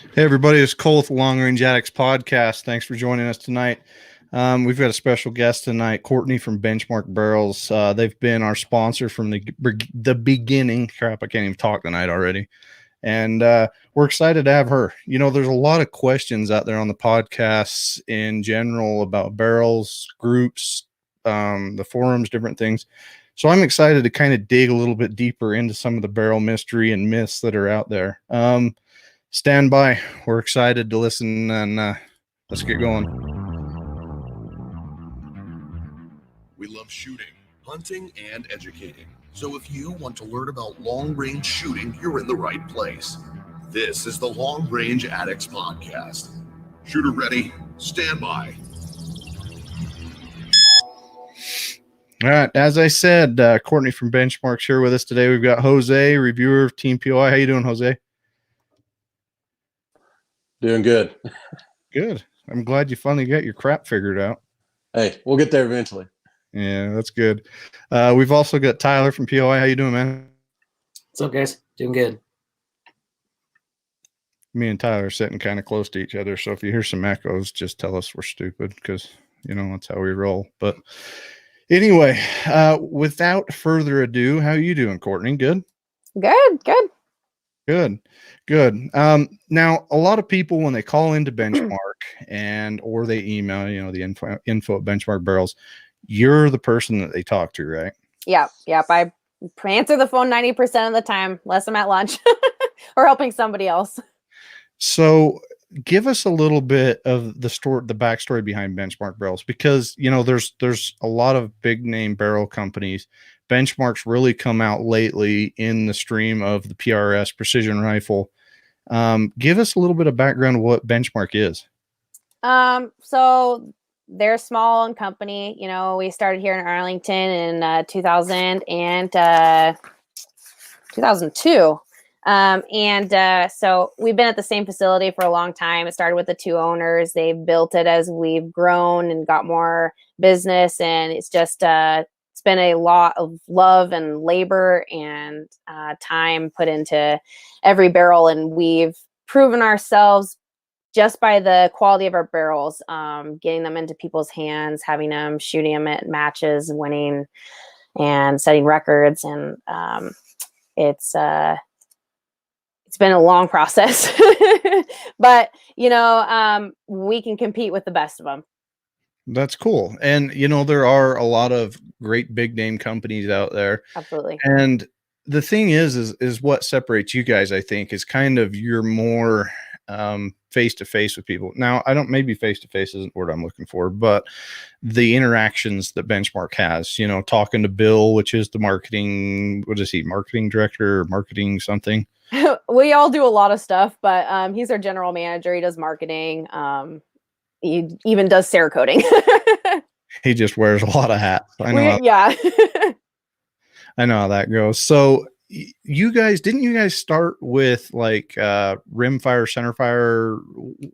Hey everybody, it's Cole with the Long Range Addicts podcast. Thanks for joining us tonight. We've got a special guest tonight, Courtney from Benchmark Barrels. They've been our sponsor from the beginning. Crap, I can't even talk tonight already. And we're excited to have her. You know, there's a lot of questions out there on the podcasts in general about barrels, groups, the forums, different things. So I'm excited to kind of dig a little bit deeper into some of the barrel mystery and myths that are out there. Stand by. We're excited to listen, and let's get going. We love shooting, hunting, and educating. So if you want to learn about long-range shooting, you're in the right place. This is the Long Range Addicts podcast. Shooter ready, stand by. All right, as I said, Courtney from Benchmark's here with us today. We've got Jose, reviewer of Team POI. How you doing, Jose? Doing good. Good. I'm glad you finally got your crap figured out. Hey, we'll get there eventually. Yeah, that's good. We've also got Tyler from POI. How you doing, man? What's up, guys? Doing good. Me and Tyler are sitting kind of close to each other, so if you hear some echoes, just tell us we're stupid because, you know, that's how we roll. But anyway, without further ado, how are you doing, Courtney? Good? Good. Now, a lot of people, when they call into Benchmark or they email, you know, the info at Benchmark Barrels, you're the person that they talk to, right? Yep. I answer the phone 90% of the time, unless I'm at lunch or helping somebody else. So give us a little bit of the backstory behind Benchmark Barrels, because, you know, there's a lot of big name barrel companies. Benchmark's really come out lately in the stream of the PRS precision rifle. Give us a little bit of background of what Benchmark is. So they're a small owned company. You know, we started here in Arlington in 2000 and 2002. So we've been at the same facility for a long time. It started with the two owners. They've built it as we've grown and got more business, and it's just it's been a lot of love and labor and time put into every barrel, and we've proven ourselves just by the quality of our barrels, getting them into people's hands, having them, shooting them at matches, winning and setting records. And it's been a long process, but, you know, we can compete with the best of them. That's cool. And, you know, there are a lot of great big name companies out there. Absolutely. And the thing is what separates you guys, I think, is kind of you're more face-to-face with people. Now, maybe face-to-face isn't the word I'm looking for, but the interactions that Benchmark has, you know, talking to Bill, which is the marketing director or marketing something. We all do a lot of stuff, but he's our general manager. He does marketing. He even does Cerakoting. He just wears a lot of hats. I know. Yeah. I know how that goes. So didn't you guys start with like rimfire, centerfire?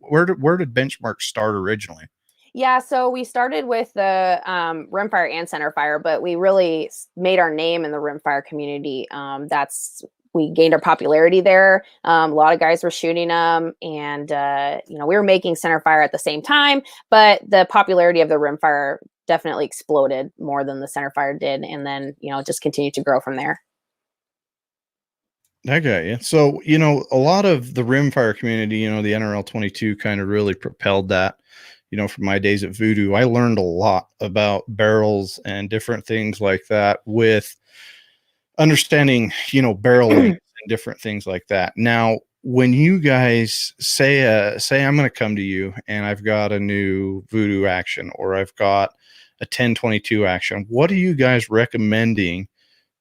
Where did Benchmark start originally? Yeah, so we started with the rimfire and centerfire, but we really made our name in the rimfire community. We gained our popularity there. A lot of guys were shooting them, and you know, we were making centerfire at the same time, but the popularity of the rimfire definitely exploded more than the centerfire did, and then, you know, just continued to grow from there. I got you. So, you know, a lot of the rimfire community, you know, the NRL 22 kind of really propelled that. You know, from my days at Voodoo, I learned a lot about barrels and different things like that, with understanding, you know, barrel lengths and different things like that. Now, when you guys say I'm going to come to you and I've got a new Voodoo action, or I've got a 1022 action, what are you guys recommending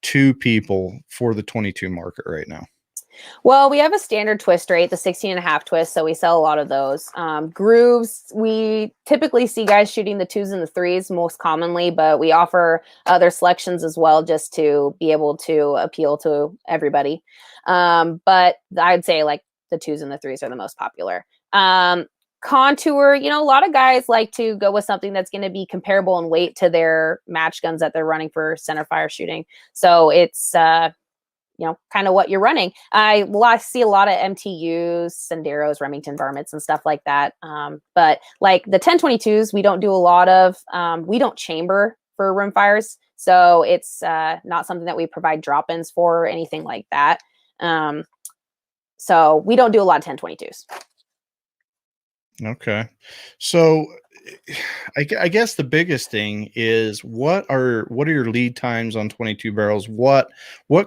to people for the 22 market right now? Well, we have a standard twist rate, the 16.5 twist, so we sell a lot of those. Grooves, we typically see guys shooting the 2s and the 3s most commonly, but we offer other selections as well, just to be able to appeal to everybody. But I'd say like the 2s and the 3s are the most popular. Contour, you know, a lot of guys like to go with something that's going to be comparable in weight to their match guns that they're running for centerfire shooting. So it's kind of what you're running. I see a lot of MTUs, Senderos, Remington varmints, and stuff like that. But like the 1022s, we don't do a lot of. We don't chamber for rimfires, so it's not something that we provide drop-ins for or anything like that. So we don't do a lot of 1022s. Okay. So I guess the biggest thing is what are your lead times on 22 barrels? What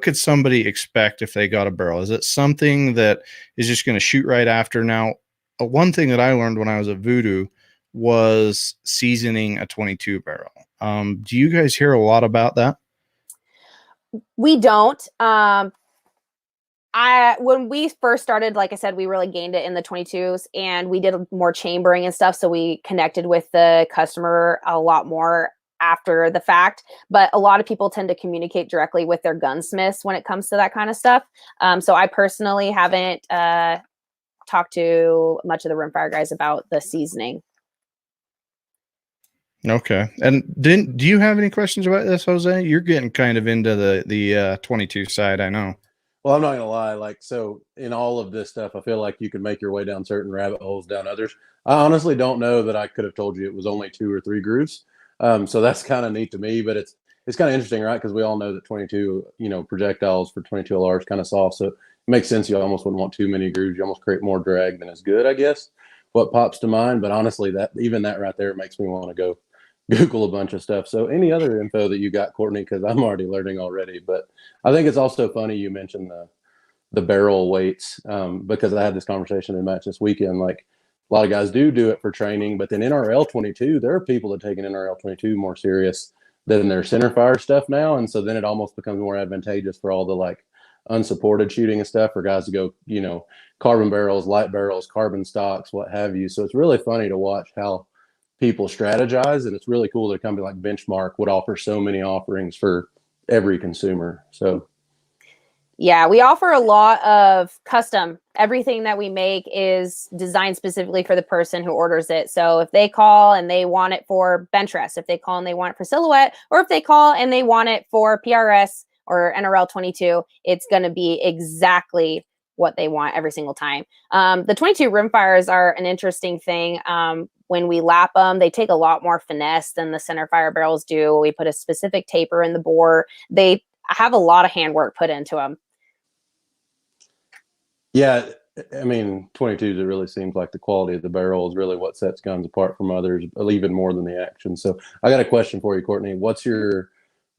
could somebody expect if they got a barrel? Is it something that is just going to shoot right after? Now, one thing that I learned when I was at Voodoo was seasoning a 22 barrel. Do you guys hear a lot about that? We don't. When we first started, like I said, we really gained it in the 22s, and we did more chambering and stuff. So we connected with the customer a lot more after the fact. But a lot of people tend to communicate directly with their gunsmiths when it comes to that kind of stuff. So I personally haven't talked to much of the rimfire guys about the seasoning. Okay. And do you have any questions about this, Jose? You're getting kind of into the 22 side, I know. Well, I'm not gonna lie. Like, so in all of this stuff, I feel like you can make your way down certain rabbit holes, down others. I honestly don't know that I could have told you it was only 2 or 3 grooves. So that's kind of neat to me, but it's kind of interesting, right? Because we all know that 22, projectiles for 22 LR is kind of soft. So it makes sense. You almost wouldn't want too many grooves. You almost create more drag than is good, I guess. What pops to mind, but honestly, that right there makes me want to go Google a bunch of stuff. So any other info that you got, Courtney, because I'm already learning already. But I think it's also funny you mentioned the barrel weights, because I had this conversation in match this weekend. Like, a lot of guys do it for training, but then NRL 22, there are people that take an NRL 22 more serious than their centerfire stuff now. And so then it almost becomes more advantageous for all the like unsupported shooting and stuff for guys to go, carbon barrels, light barrels, carbon stocks, what have you. So it's really funny to watch how people strategize, and it's really cool that a company like Benchmark would offer so many offerings for every consumer. So yeah, we offer a lot of custom. Everything that we make is designed specifically for the person who orders it. So if they call and they want it for bench rest, if they call and they want it for silhouette, or if they call and they want it for PRS or NRL 22, it's going to be exactly what they want every single time. The 22 rimfires are an interesting thing. When we lap them, they take a lot more finesse than the centerfire barrels do. We put a specific taper in the bore. They have a lot of handwork put into them. Yeah, I mean, 22s, it really seems like the quality of the barrel is really what sets guns apart from others, even more than the action. So I got a question for you, Courtney. What's your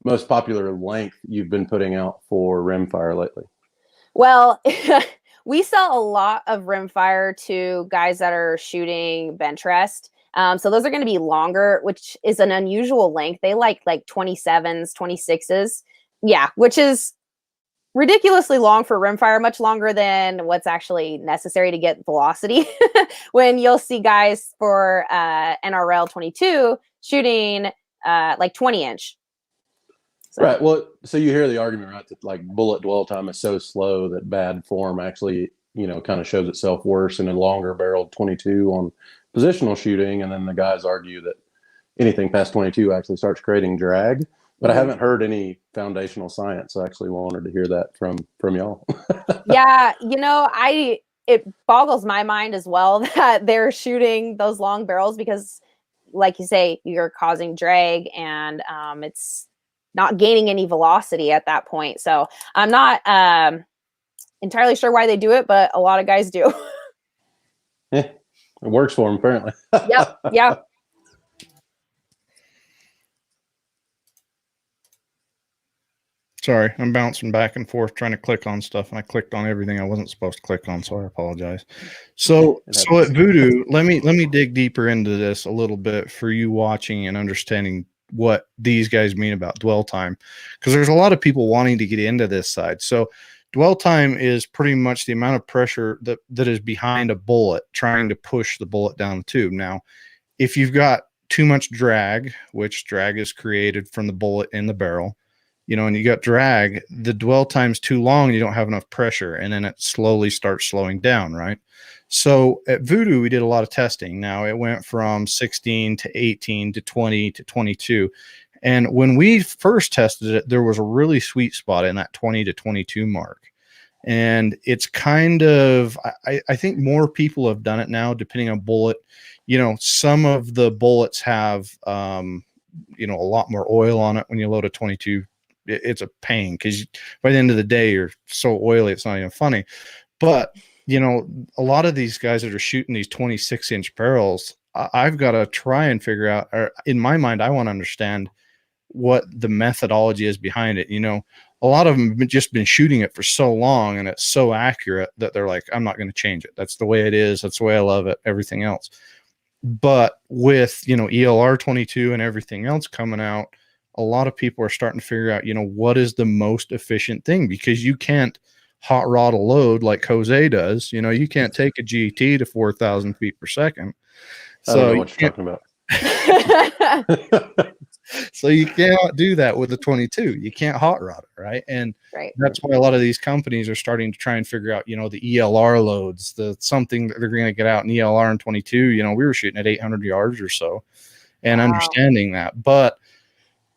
most popular length you've been putting out for rimfire lately? Well, we sell a lot of rimfire to guys that are shooting bench rest. So those are going to be longer, which is an unusual length. They like 27s, 26s. Yeah, which is ridiculously long for rimfire, much longer than what's actually necessary to get velocity. When you'll see guys for NRL 22 shooting 20-inch. So. Right. Well, so you hear the argument, right, that like bullet dwell time is so slow that bad form actually, kind of shows itself worse in a longer barreled 22 on positional shooting. And then the guys argue that anything past 22 actually starts creating drag. But I haven't heard any foundational science. I actually wanted to hear that from y'all. Yeah, it boggles my mind as well that they're shooting those long barrels because, like you say, you're causing drag and it's not gaining any velocity at that point. So I'm not entirely sure why they do it, but a lot of guys do. Yeah, it works for them apparently. Yep. Sorry, I'm bouncing back and forth trying to click on stuff, and I clicked on everything I wasn't supposed to click on, so I apologize. So at Voodoo, let me dig deeper into this a little bit for you watching and understanding what these guys mean about dwell time, because there's a lot of people wanting to get into this side. So dwell time is pretty much the amount of pressure that is behind a bullet trying to push the bullet down the tube. Now, if you've got too much drag, which drag is created from the bullet in the barrel, and you got drag, the dwell time's too long and you don't have enough pressure, and then it slowly starts slowing down, right? So at Voodoo, we did a lot of testing. Now it went from 16 to 18 to 20 to 22. And when we first tested it, there was a really sweet spot in that 20 to 22 mark. And it's kind of, I think more people have done it now, depending on bullet. You know, some of the bullets have, you know, a lot more oil on it when you load a 22. It's a pain because by the end of the day, you're so oily, it's not even funny. But, you know, a lot of these guys that are shooting these 26-inch barrels, I've got to try and figure out, or in my mind, I want to understand what the methodology is behind it. You know, a lot of them have just been shooting it for so long and it's so accurate that they're like, I'm not going to change it. That's the way it is. That's the way I love it. Everything else. But with, you know, ELR 22 and everything else coming out, a lot of people are starting to figure out, you know, what is the most efficient thing, because you can't hot rod a load like Jose does. You know, you can't take a GT to 4,000 feet per second. I don't know what you're talking about. So you cannot do that with the 22. You can't hot rod it, right? And Right. that's why a lot of these companies are starting to try and figure out, you know, the ELR loads, the something that they're going to get out in ELR and 22. You know, we were shooting at 800 yards or so, and Wow. understanding that. But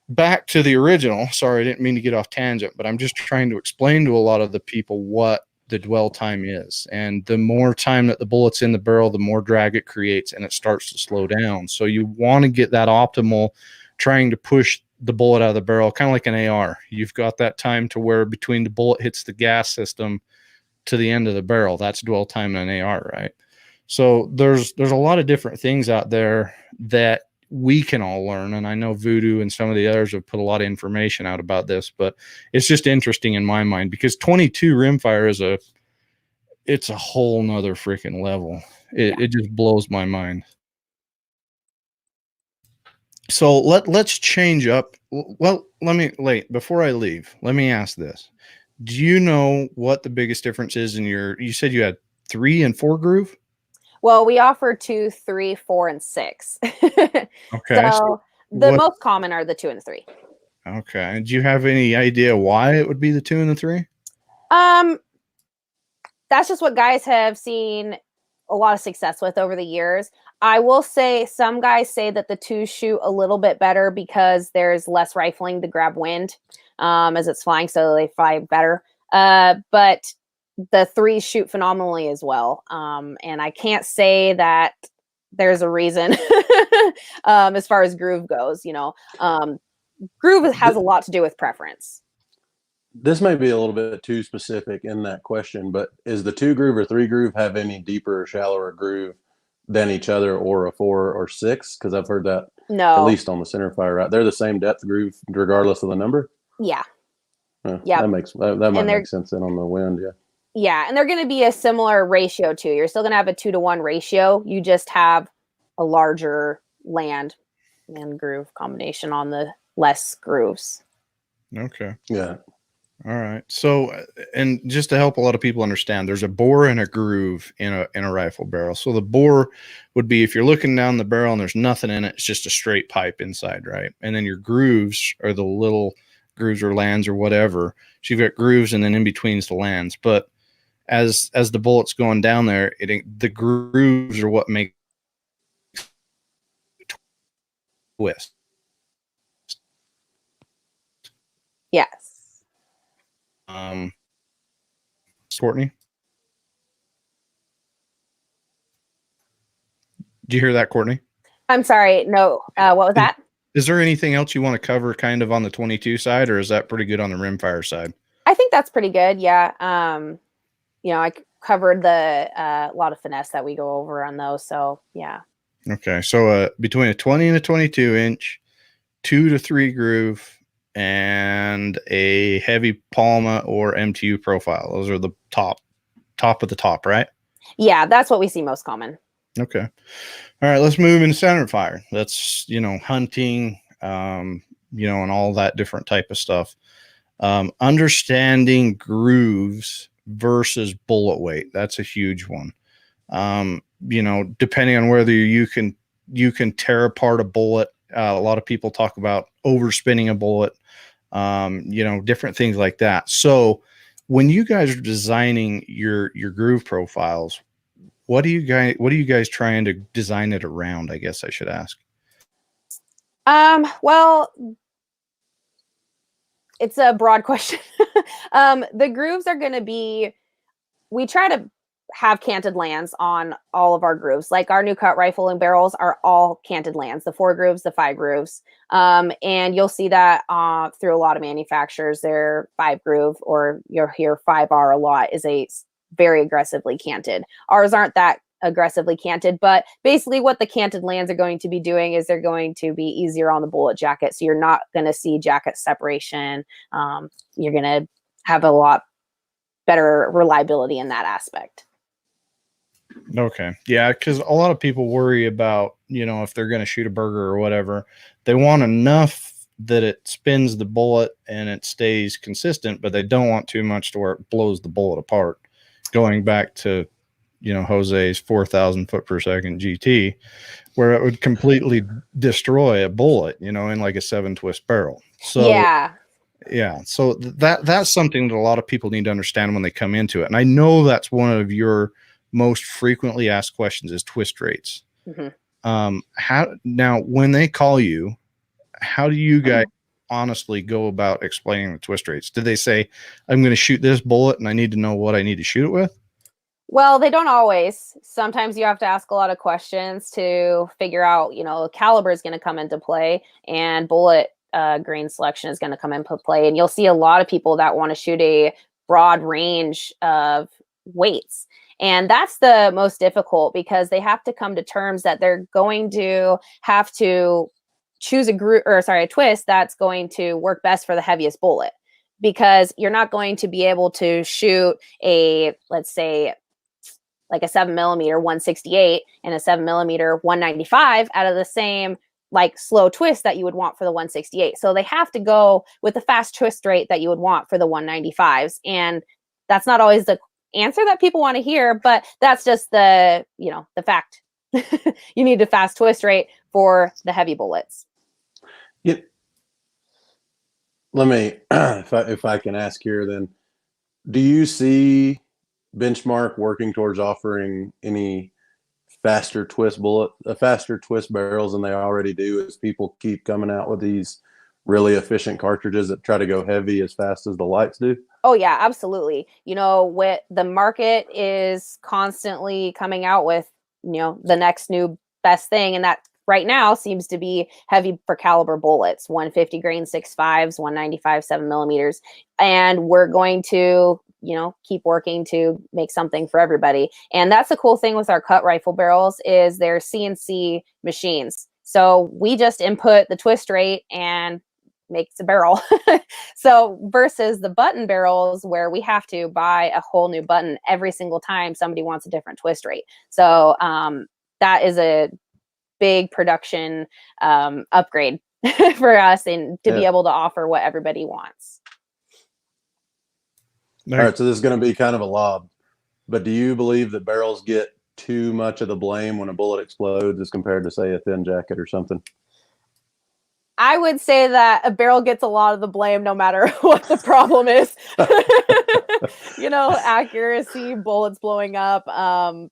back to the original. Sorry, I didn't mean to get off tangent, but I'm just trying to explain to a lot of the people what the dwell time is. And the more time that the bullet's in the barrel, the more drag it creates, and it starts to slow down. So you want to get that optimal, trying to push the bullet out of the barrel, kind of like an AR. You've got that time to where between the bullet hits the gas system to the end of the barrel. That's dwell time in an AR, right? So there's a lot of different things out there that we can all learn. And I know Voodoo and some of the others have put a lot of information out about this, but it's just interesting in my mind because 22 rimfire it's a whole nother freaking level. It just blows my mind. So let's change up. Well, before I leave, let me ask this. Do you know what the biggest difference is in you said you had 3 and 4 groove? Well, we offer 2, 3, 4, and 6. Okay. So the most common are the 2 and 3. Okay. And do you have any idea why it would be the 2 and the 3? That's just what guys have seen a lot of success with over the years. I will say some guys say that the 2 shoot a little bit better because there's less rifling to grab wind as it's flying, so they fly better. But the 3 shoot phenomenally as well. And I can't say that there's a reason as far as groove goes. You know, groove has a lot to do with preference. This may be a little bit too specific in that question, but is the 2 groove or 3 groove have any deeper or shallower groove than each other, or a 4 or 6? Because I've heard that No, at least on the centerfire, right? They're the same depth groove regardless of the number. yeah, Yeah, that might make sense then on the wind. Yeah. Yeah, and they're going to be a similar ratio too. You're still going to have a 2-to-1 ratio. You just have a larger land and groove combination on the less grooves. Okay. Yeah. All right. So, and just to help a lot of people understand, there's a bore and a groove in a rifle barrel. So the bore would be if you're looking down the barrel and there's nothing in it, it's just a straight pipe inside, right? And then your grooves are the little grooves or lands or whatever. So you've got grooves, and then in between's the lands. But as the bullet's going down there, the grooves are what make twist. Yes. Courtney, did you hear that, Courtney? I'm sorry. No. What was that? Is there anything else you want to cover kind of on the 22 side, or is that pretty good on the rimfire side? I think that's pretty good. Yeah. You know, I covered the lot of finesse that we go over on those. So yeah. Okay. So between a 20 and a 22 inch, 2 to 3 groove, and a heavy Palma or MTU profile. Those are the top of the top, right? Yeah, that's what we see most common. Okay. All right, let's move into center fire. That's, you know, hunting, you know, and all that different type of stuff. Understanding grooves versus bullet weight. That's a huge one. You know, depending on whether you can tear apart a bullet. A lot of people talk about overspinning a bullet, you know, different things like that. So when you guys are designing your groove profiles, what are you guys trying to design it around? I guess I should ask. Well, It's a broad question. The grooves are going to be, we try to have canted lands on all of our grooves. Like our new cut rifle and barrels are all canted lands, the 4 grooves, the 5 grooves. And you'll see that through a lot of manufacturers. Their 5 groove, or you'll hear 5R a lot, is a very aggressively canted. Ours aren't that aggressively canted, but basically what the canted lands are going to be doing is they're going to be easier on the bullet jacket. So you're not going to see jacket separation. You're going to have a lot better reliability in that aspect. Okay. Yeah, because a lot of people worry about, if they're going to shoot a burger or whatever, they want enough that it spins the bullet and it stays consistent, but they don't want too much to where it blows the bullet apart. Going back to, Jose's 4,000 foot per second GT, where it would completely destroy a bullet, in like a 7-twist barrel. So yeah. So that's something that a lot of people need to understand when they come into it. And I know that's one of your most frequently asked questions is twist rates. Mm-hmm. Now when they call you, how do you guys honestly go about explaining the twist rates? Did they say, I'm going to shoot this bullet and I need to know what I need to shoot it with? Well, they don't always. Sometimes you have to ask a lot of questions to figure out, caliber is going to come into play, and bullet grain selection is going to come into play. And you'll see a lot of people that want to shoot a broad range of weights. And that's the most difficult, because they have to come to terms that they're going to have to choose a twist that's going to work best for the heaviest bullet, because you're not going to be able to shoot let's say like a 7mm 168 and a 7mm 195 out of the same like slow twist that you would want for the 168. So they have to go with the fast twist rate that you would want for the 195s. And that's not always the answer that people want to hear, but that's just the fact. You need a fast twist rate for the heavy bullets. Yeah. Let me, if I can ask here, then, do you see Benchmark working towards offering any faster twist barrels than they already do, as people keep coming out with these really efficient cartridges that try to go heavy as fast as the lights do? Oh yeah, absolutely. What the market is constantly coming out with, the next new best thing, and that right now seems to be heavy for caliber bullets, 150 grain 6.5s, 195 7mm, and we're going to keep working to make something for everybody. And that's the cool thing with our cut rifle barrels, is they're CNC machines. So we just input the twist rate and makes a barrel. So versus the button barrels, where we have to buy a whole new button every single time somebody wants a different twist rate. So that is a big production upgrade for us, and to be able to offer what everybody wants. All right, so this is going to be kind of a lob, but do you believe that barrels get too much of the blame when a bullet explodes as compared to, say, a thin jacket or something? I would say that a barrel gets a lot of the blame no matter what the problem is. Accuracy, bullets blowing up,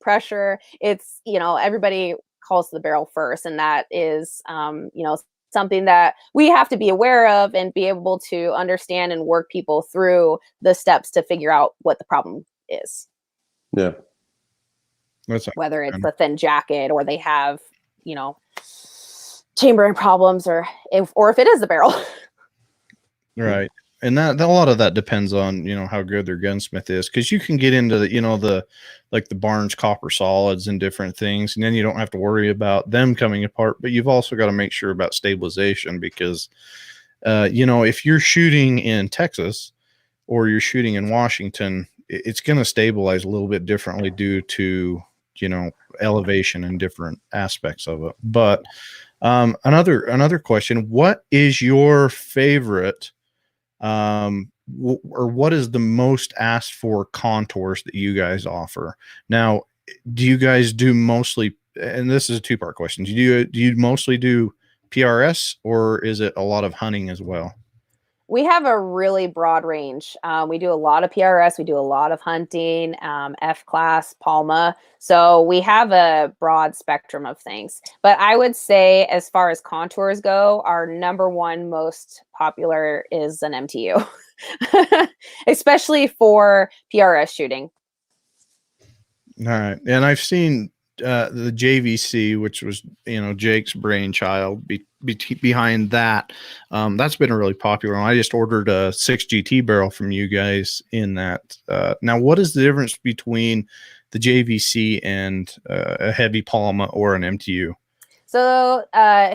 pressure. It's, everybody calls the barrel first, and that is, something that we have to be aware of and be able to understand and work people through the steps to figure out what the problem is. Yeah. Whether it's the thin jacket, or they have, chambering problems, or if it is the barrel. Right. And that a lot of that depends on, how good their gunsmith is, because you can get into the Barnes copper solids and different things, and then you don't have to worry about them coming apart. But you've also got to make sure about stabilization, because if you're shooting in Texas or you're shooting in Washington, it's going to stabilize a little bit differently due to elevation and different aspects of it. But another question: what is your favorite? Or what is the most asked for contours that you guys offer? Now, do you guys do mostly, and this is a 2-part question, do you mostly do PRS, or is it a lot of hunting as well? We have a really broad range. We do a lot of PRS, we do a lot of hunting, F-class, Palma. So we have a broad spectrum of things. But I would say as far as contours go, our number one most popular is an MTU, especially for PRS shooting. All right. And I've seen the JVC, which was, Jake's brainchild behind that. That's been a really popular one. I just ordered a 6GT barrel from you guys in that. Now, what is the difference between the JVC and a heavy Palma or an MTU? So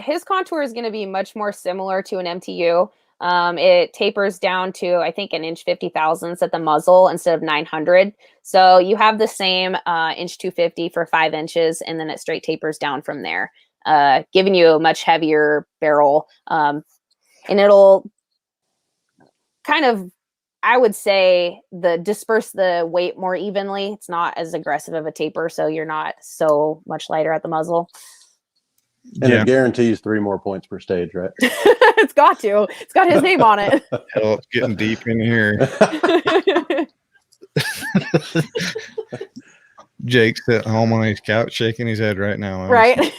his contour is going to be much more similar to an MTU. It tapers down to, I think, 1'50" at the muzzle instead of 900. So you have the same 1.250" for 5 inches, and then it straight tapers down from there, giving you a much heavier barrel. And it'll kind of, I would say, disperse the weight more evenly. It's not as aggressive of a taper, so you're not so much lighter at the muzzle. And it guarantees 3 more points per stage, right? It's got to. It's got his name on it. Hell, it's getting deep in here. Jake's at home on his couch shaking his head right now. Right.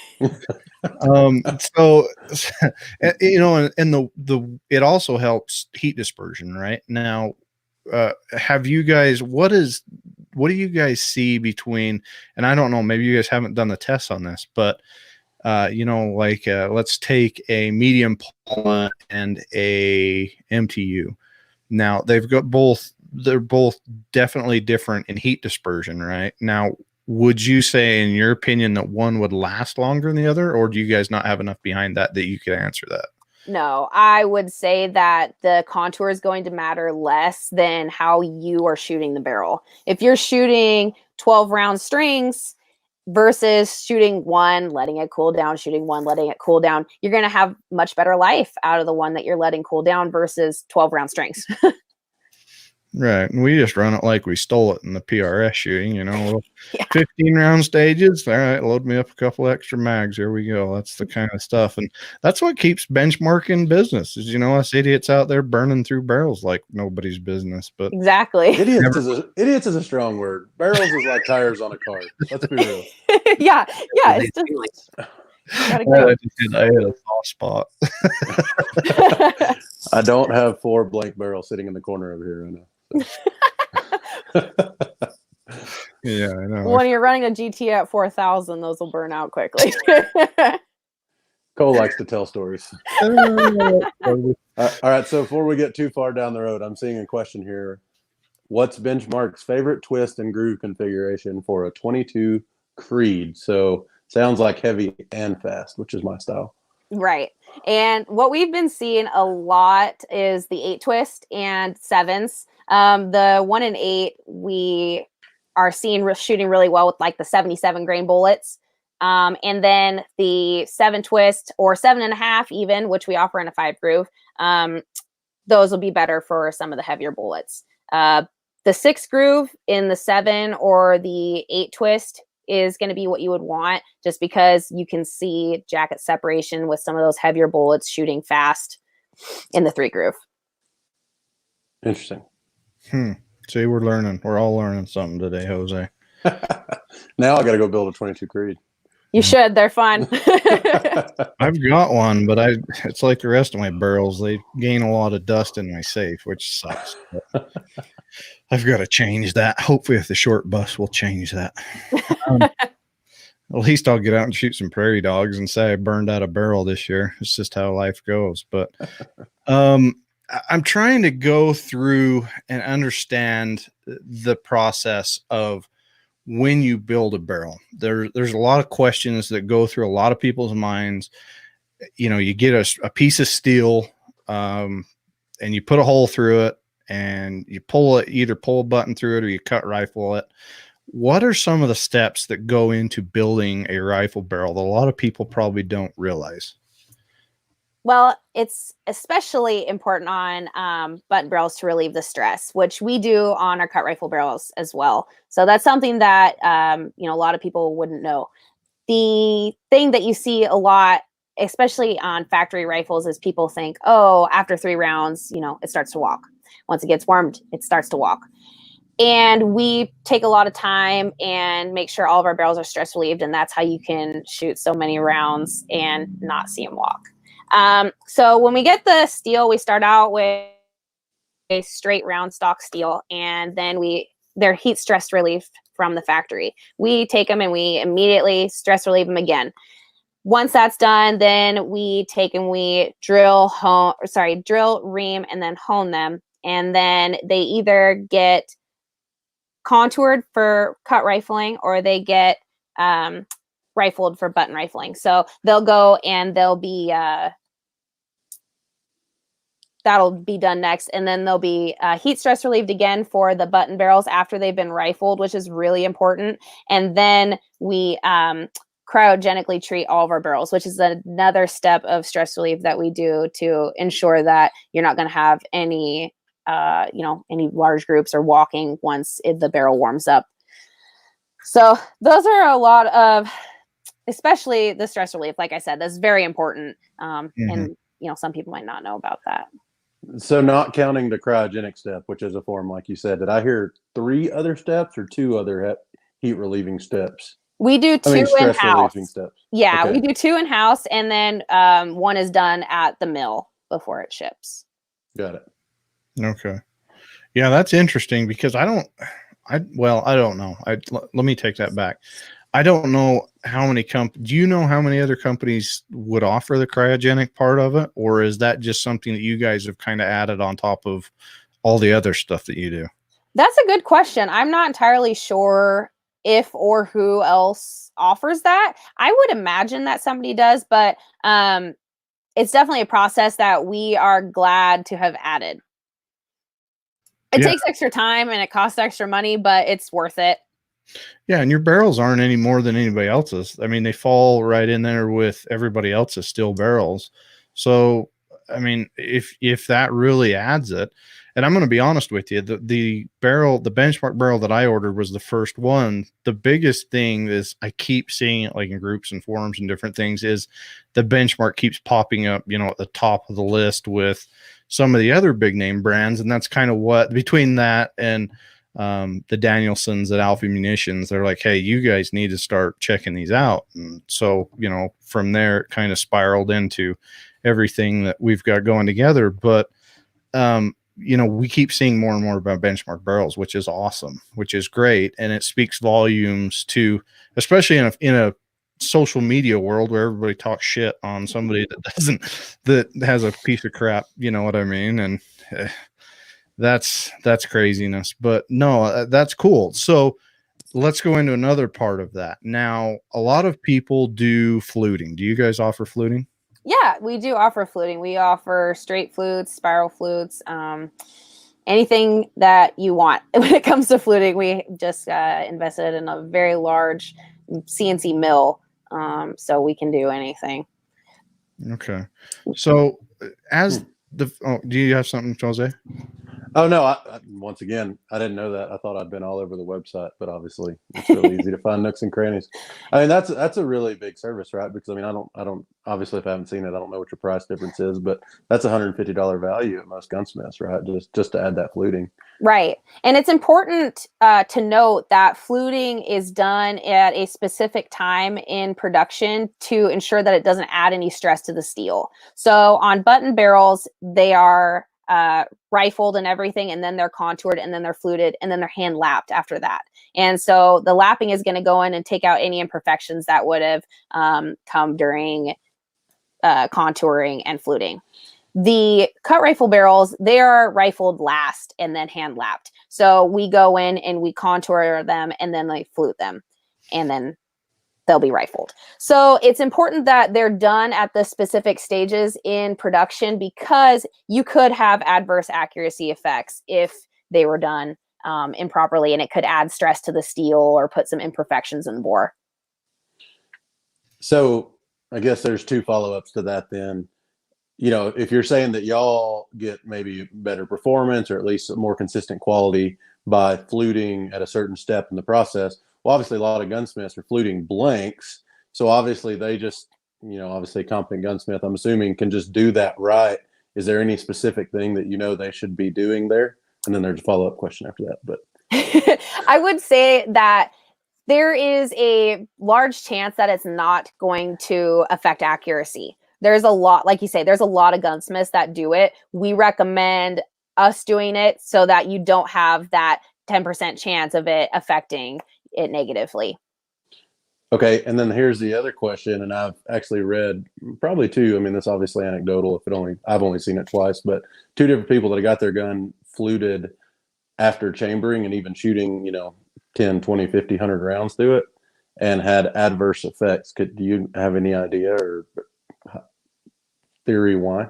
So and it also helps heat dispersion, right? Now, have you guys, what do you guys see between, and I don't know, maybe you guys haven't done the tests on this, but let's take a medium Palma and a MTU. Now they're both definitely different in heat dispersion, right? Now, would you say, in your opinion, that one would last longer than the other, or do you guys not have enough behind that you could answer that? No, I would say that the contour is going to matter less than how you are shooting the barrel. If you're shooting 12 round strings versus shooting one, letting it cool down, shooting one, letting it cool down, you're going to have much better life out of the one that you're letting cool down versus 12 round strings. Right. And we just run it like we stole it in the PRS shooting, 15 round stages. All right, load me up a couple extra mags. Here we go. That's the kind of stuff. And that's what keeps Benchmark in business is, us idiots out there burning through barrels like nobody's business. But exactly. Idiots is a strong word. Barrels is like tires on a car. Let's be real. Yeah. It's just I hit a soft spot. I don't have 4 blank barrels sitting in the corner over here right now. Yeah, I know. When you're running a GT at 4,000, those will burn out quickly. Cole likes to tell stories. All right, so before we get too far down the road, I'm seeing a question here. What's Benchmark's favorite twist and groove configuration for a 22 Creed? So sounds like heavy and fast, which is my style. Right. And what we've been seeing a lot is the 8 twist and 7s. The 1 and 8, we are seeing shooting really well with like the 77 grain bullets. And then the 7 twist or 7.5 even, which we offer in a 5 groove. Those will be better for some of the heavier bullets. The 6 groove in the 7 or the 8 twist is going to be what you would want, just because you can see jacket separation with some of those heavier bullets shooting fast in the 3 groove. Interesting. See, we're all learning something today, Jose. Now I got to go build a 22 Creed. You should. They're fun. I've got one, but it's like the rest of my barrels. They gain a lot of dust in my safe, which sucks. But I've got to change that. Hopefully, if the short bus will change that. At least I'll get out and shoot some prairie dogs and say I burned out a barrel this year. It's just how life goes. But I'm trying to go through and understand the process of when you build a barrel. There's a lot of questions that go through a lot of people's minds. You get a piece of steel and you put a hole through it and you either pull a button through it or you cut rifle it. What are some of the steps that go into building a rifle barrel that a lot of people probably don't realize? Well, it's especially important on button barrels to relieve the stress, which we do on our cut rifle barrels as well. So that's something that a lot of people wouldn't know. The thing that you see a lot especially on factory rifles, is people think, oh, after 3 rounds, it starts to walk. Once it gets warmed, it starts to walk. And we take a lot of time and make sure all of our barrels are stress relieved, and that's how you can shoot so many rounds and not see them walk. So when we get the steel, we start out with a straight round stock steel, and then they're heat stress relieved from the factory. We take them and we immediately stress relieve them again. Once that's done, then we take and we drill, ream, and then hone them. And then they either get contoured for cut rifling or they get rifled for button rifling. So they'll go and they'll be that'll be done next, and then they'll be heat stress relieved again for the button barrels after they've been rifled, which is really important. And then we cryogenically treat all of our barrels, which is another step of stress relief that we do to ensure that you're not going to have any any large groups or walking once the barrel warms up. So those are a lot of, especially the stress relief. Like I said, that's very important. And some people might not know about that. So not counting the cryogenic step, which is a form, like you said, did I hear 3 other steps or 2 other heat relieving steps? We do 2 in-house. Yeah, okay. We do 2 in-house, and then 1 is done at the mill before it ships. Got it. Okay. Yeah, that's interesting because I don't know. Let me take that back. I don't know how many do you know how many other companies would offer the cryogenic part of it? Or is that just something that you guys have kind of added on top of all the other stuff that you do? That's a good question. I'm not entirely sure if or who else offers that. I would imagine that somebody does, but it's definitely a process that we are glad to have added. It takes extra time and it costs extra money, but it's worth it. Yeah, and your barrels aren't any more than anybody else's. I mean, they fall right in there with everybody else's steel barrels. So, I mean, if that really adds it, and I'm going to be honest with you, the benchmark barrel that I ordered was the first one. The biggest thing is I keep seeing it like in groups and forums and different things is the benchmark keeps popping up, at the top of the list with some of the other big name brands. And that's kind of what between that and the Danielsons at Alpha Munitions, they're like, hey, you guys need to start checking these out. And so, from there it kind of spiraled into everything that we've got going together. But, we keep seeing more and more about benchmark barrels, which is awesome, which is great. And it speaks volumes to, especially in a social media world where everybody talks shit on somebody that has a piece of crap, you know what I mean? And that's craziness, but no, that's cool. So let's go into another part of that. Now, a lot of people do fluting. Do you guys offer fluting? Yeah, we do offer fluting. We offer straight flutes, spiral flutes, anything that you want. When it comes to fluting, we just invested in a very large CNC mill, so we can do anything. Okay. So do you have something, Jose? Oh, no. Once again, I didn't know that. I thought I'd been all over the website, but obviously it's really easy to find nooks and crannies. I mean, that's a really big service, right? Because I mean, I don't obviously, if I haven't seen it, I don't know what your price difference is, but that's $150 value at most gunsmiths, right? Just to add that fluting. Right. And it's important to note that fluting is done at a specific time in production to ensure that it doesn't add any stress to the steel. So on button barrels, they are rifled and everything, and then they're contoured, and then they're fluted, and then they're hand lapped after that. And so the lapping is going to go in and take out any imperfections that would have come during contouring and fluting. The cut rifle barrels, they are rifled last and then hand lapped. So we go in and we contour them and then they flute them, and then they'll be rifled. So it's important that they're done at the specific stages in production, because you could have adverse accuracy effects if they were done improperly, and it could add stress to the steel or put some imperfections in the bore. So I guess there's 2 follow-ups to that then. If you're saying that y'all get maybe better performance or at least more consistent quality by fluting at a certain step in the process, well, obviously a lot of gunsmiths are fluting blanks. So obviously they just obviously competent gunsmith, I'm assuming, can just do that right. Is there any specific thing that they should be doing there? And then there's a follow-up question after that. But I would say that there is a large chance that it's not going to affect accuracy. There's a lot, like you say, there's a lot of gunsmiths that do it. We recommend us doing it so that you don't have that 10% chance of it affecting it negatively. Okay, and then here's the other question, and I've actually read probably two. I mean, this is obviously anecdotal. I've only seen it twice, but two different people that got their gun fluted after chambering and even shooting, 10, 20, 50, 100 rounds through it, and had adverse effects. Do you have any idea or theory why?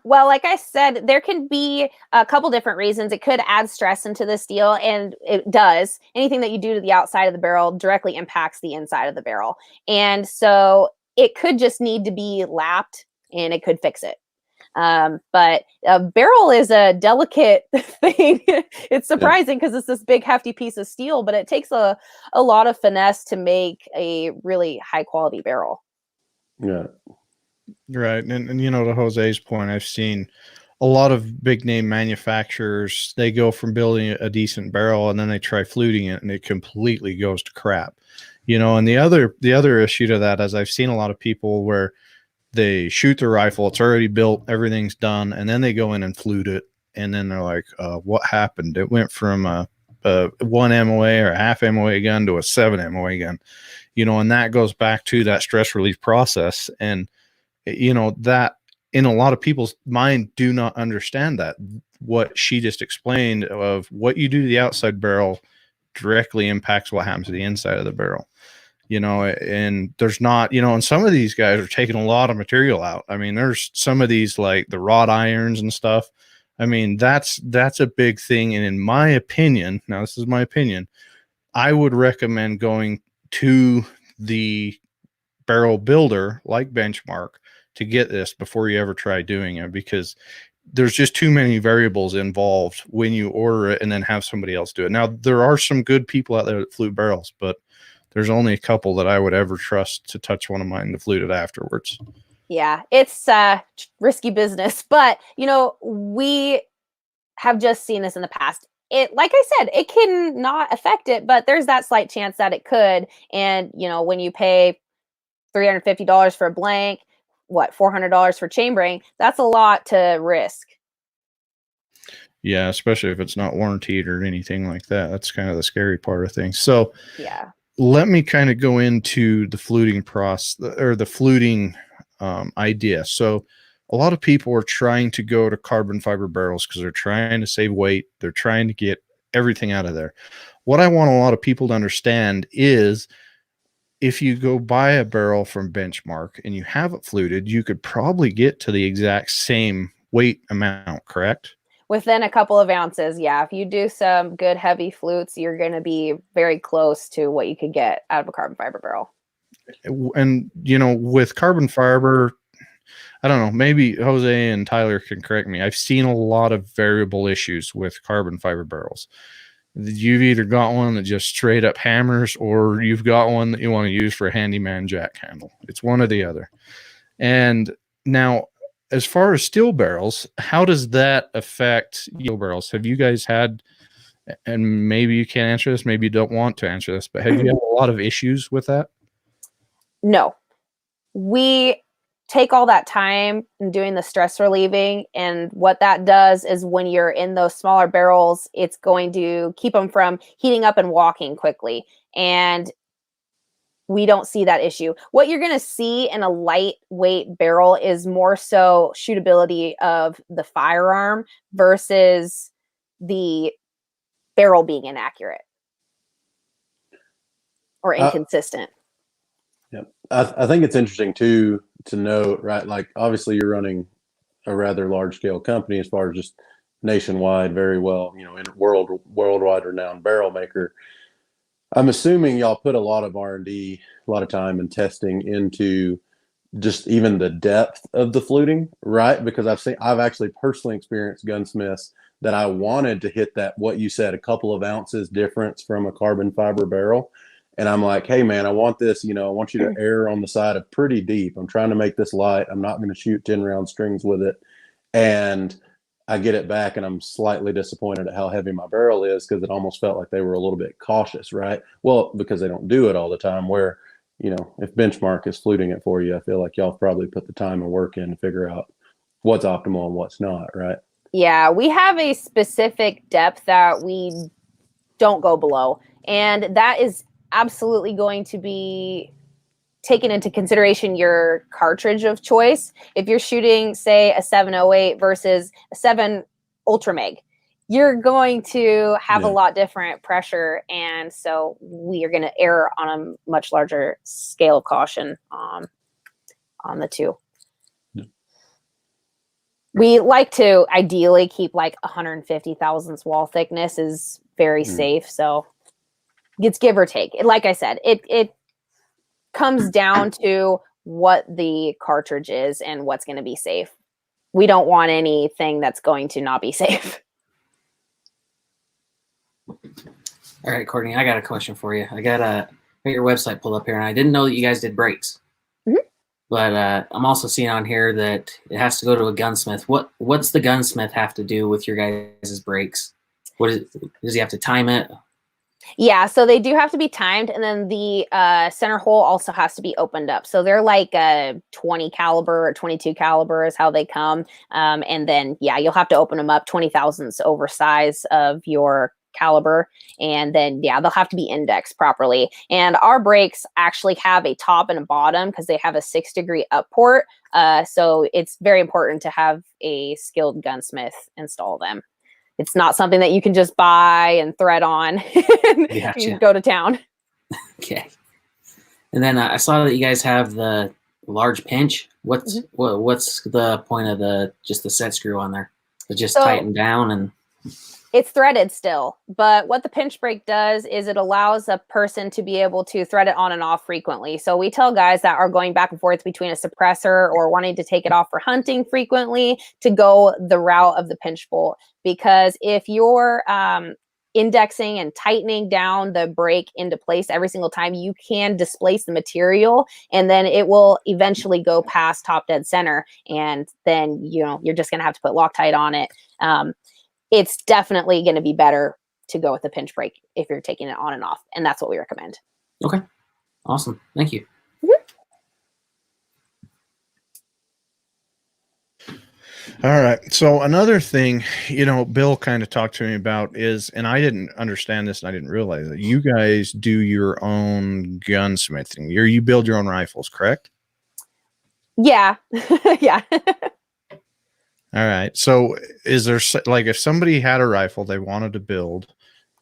Well, like I said, there can be a couple different reasons. It could add stress into the steel, and it does. Anything that you do to the outside of the barrel directly impacts the inside of the barrel. And so it could just need to be lapped, and it could fix it. But a barrel is a delicate thing. It's surprising because it's this big, hefty piece of steel, but it takes a lot of finesse to make a really high quality barrel. Yeah. Right. And to Jose's point, I've seen a lot of big name manufacturers, they go from building a decent barrel and then they try fluting it and it completely goes to crap. And the other issue to that is I've seen a lot of people where they shoot their rifle, it's already built, everything's done, and then they go in and flute it, and then they're like, what happened? It went from a 1 MOA or a half MOA gun to a 7 MOA gun, and that goes back to that stress relief process. And that in a lot of people's mind do not understand that what she just explained of what you do to the outside barrel directly impacts what happens to the inside of the barrel. And there's not, and some of these guys are taking a lot of material out. I mean, there's some of these like the wrought irons and stuff. I mean, that's a big thing. And in my opinion, now this is my opinion, I would recommend going to the barrel builder like Benchmark to get this before you ever try doing it, because there's just too many variables involved when you order it and then have somebody else do it. Now, there are some good people out there that flute barrels, but there's only a couple that I would ever trust to touch one of mine to flute it afterwards. Yeah, it's risky business, but we have just seen this in the past. It, like I said, it can not affect it, but there's that slight chance that it could. And when you pay $350 for a blank, $400 for chambering, that's a lot to risk. Yeah, especially if it's not warranted or anything like that. That's kind of the scary part of things. So yeah, let me kind of go into the fluting process or the fluting idea. So a lot of people are trying to go to carbon fiber barrels because they're trying to save weight. They're trying to get everything out of there. What I want a lot of people to understand is if you go buy a barrel from Benchmark and you have it fluted, you could probably get to the exact same weight amount, correct? Within a couple of ounces, yeah. If you do some good heavy flutes, you're going to be very close to what you could get out of a carbon fiber barrel. And, with carbon fiber, I don't know, maybe Jose and Tyler can correct me. I've seen a lot of variable issues with carbon fiber barrels. You've either got one that just straight up hammers, or you've got one that you want to use for a handyman jack handle. It's one or the other. And now, as far as steel barrels, how does that affect steel barrels? Have you guys had, and maybe you can't answer this, maybe you don't want to answer this, but have you had a lot of issues with that? No. We take all that time in doing the stress relieving, and what that does is when you're in those smaller barrels, it's going to keep them from heating up and walking quickly. And we don't see that issue. What you're going to see in a lightweight barrel is more so shootability of the firearm versus the barrel being inaccurate or inconsistent. Yep. I think it's interesting too to note, right? Like obviously you're running a rather large scale company as far as just nationwide, very well, in worldwide renowned barrel maker. I'm assuming y'all put a lot of R&D, a lot of time and testing into just even the depth of the fluting, right? Because I've actually personally experienced gunsmiths that I wanted to hit that, what you said, a couple of ounces difference from a carbon fiber barrel. And I'm like, hey man, I want this, I want you to err on the side of pretty deep. I'm trying to make this light. I'm not going to shoot 10 round strings with it. And I get it back and I'm slightly disappointed at how heavy my barrel is, because it almost felt like they were a little bit cautious, right? Well, because they don't do it all the time, where, if Benchmark is fluting it for you, I feel like y'all probably put the time and work in to figure out what's optimal and what's not, right? Yeah, we have a specific depth that we don't go below. And that is absolutely going to be taken into consideration your cartridge of choice. If you're shooting, say, a 708 versus a 7 Ultra Mag, you're going to have a lot different pressure. And so we are going to err on a much larger scale of caution on the two. We like to ideally keep like 150 thousandths wall thickness is very safe. So it's give or take. Like I said, it comes down to what the cartridge is and what's going to be safe. We don't want anything that's going to not be safe. All right, Courtney, I got a question for you. I got your website pulled up here, and I didn't know that you guys did brakes. But I'm also seeing on here that it has to go to a gunsmith. What's the gunsmith have to do with your guys' brakes? Does he have to time it? Yeah, so they do have to be timed, and then the center hole also has to be opened up. So they're like a 20 caliber or 22 caliber is how they come. And then, yeah, you'll have to open them up 20 thousandths over size of your caliber. And then, yeah, they'll have to be indexed properly. And our brakes actually have a top and a bottom because they have a 6-degree up port. So it's very important to have a skilled gunsmith install them. It's not something that you can just buy and thread on and you go to town. Okay. And then I saw that you guys have the large pinch. What's the point of the set screw on there? It just tighten down and it's threaded still, but what the pinch brake does is it allows a person to be able to thread it on and off frequently. So we tell guys that are going back and forth between a suppressor or wanting to take it off for hunting frequently to go the route of the pinch bolt, because if you're indexing and tightening down the brake into place every single time, you can displace the material, and then it will eventually go past top dead center, and then you're just going to have to put Loctite on it. It's definitely going to be better to go with the pinch brake if you're taking it on and off. And that's what we recommend. Okay. Awesome. Thank you. All right. So another thing, Bill kind of talked to me about is, and I didn't understand this and I didn't realize that you guys do your own gunsmithing. You build your own rifles, correct? Yeah. Yeah. All right. So is there, like, if somebody had a rifle they wanted to build,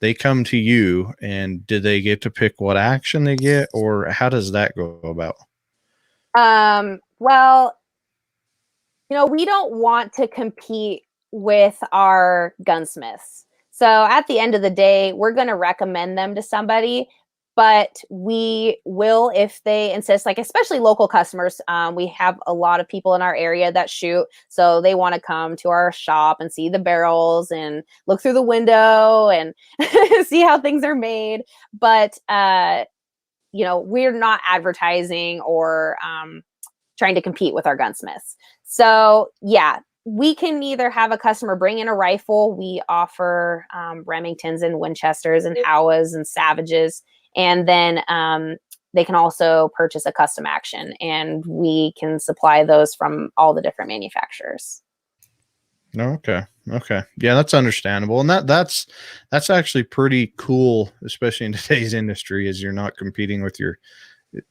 they come to you, and do they get to pick what action they get, or how does that go about? Well, we don't want to compete with our gunsmiths. So at the end of the day, we're going to recommend them to somebody, but we will, if they insist, like especially local customers. We have a lot of people in our area that shoot, so they want to come to our shop and see the barrels and look through the window and see how things are made. But we're not advertising or trying to compete with our gunsmiths. So yeah, we can either have a customer bring in a rifle. We offer Remingtons and Winchesters and Howas and Savages. And then they can also purchase a custom action, and we can supply those from all the different manufacturers. Okay. Yeah, that's understandable. And that's actually pretty cool, especially in today's industry, as you're not competing with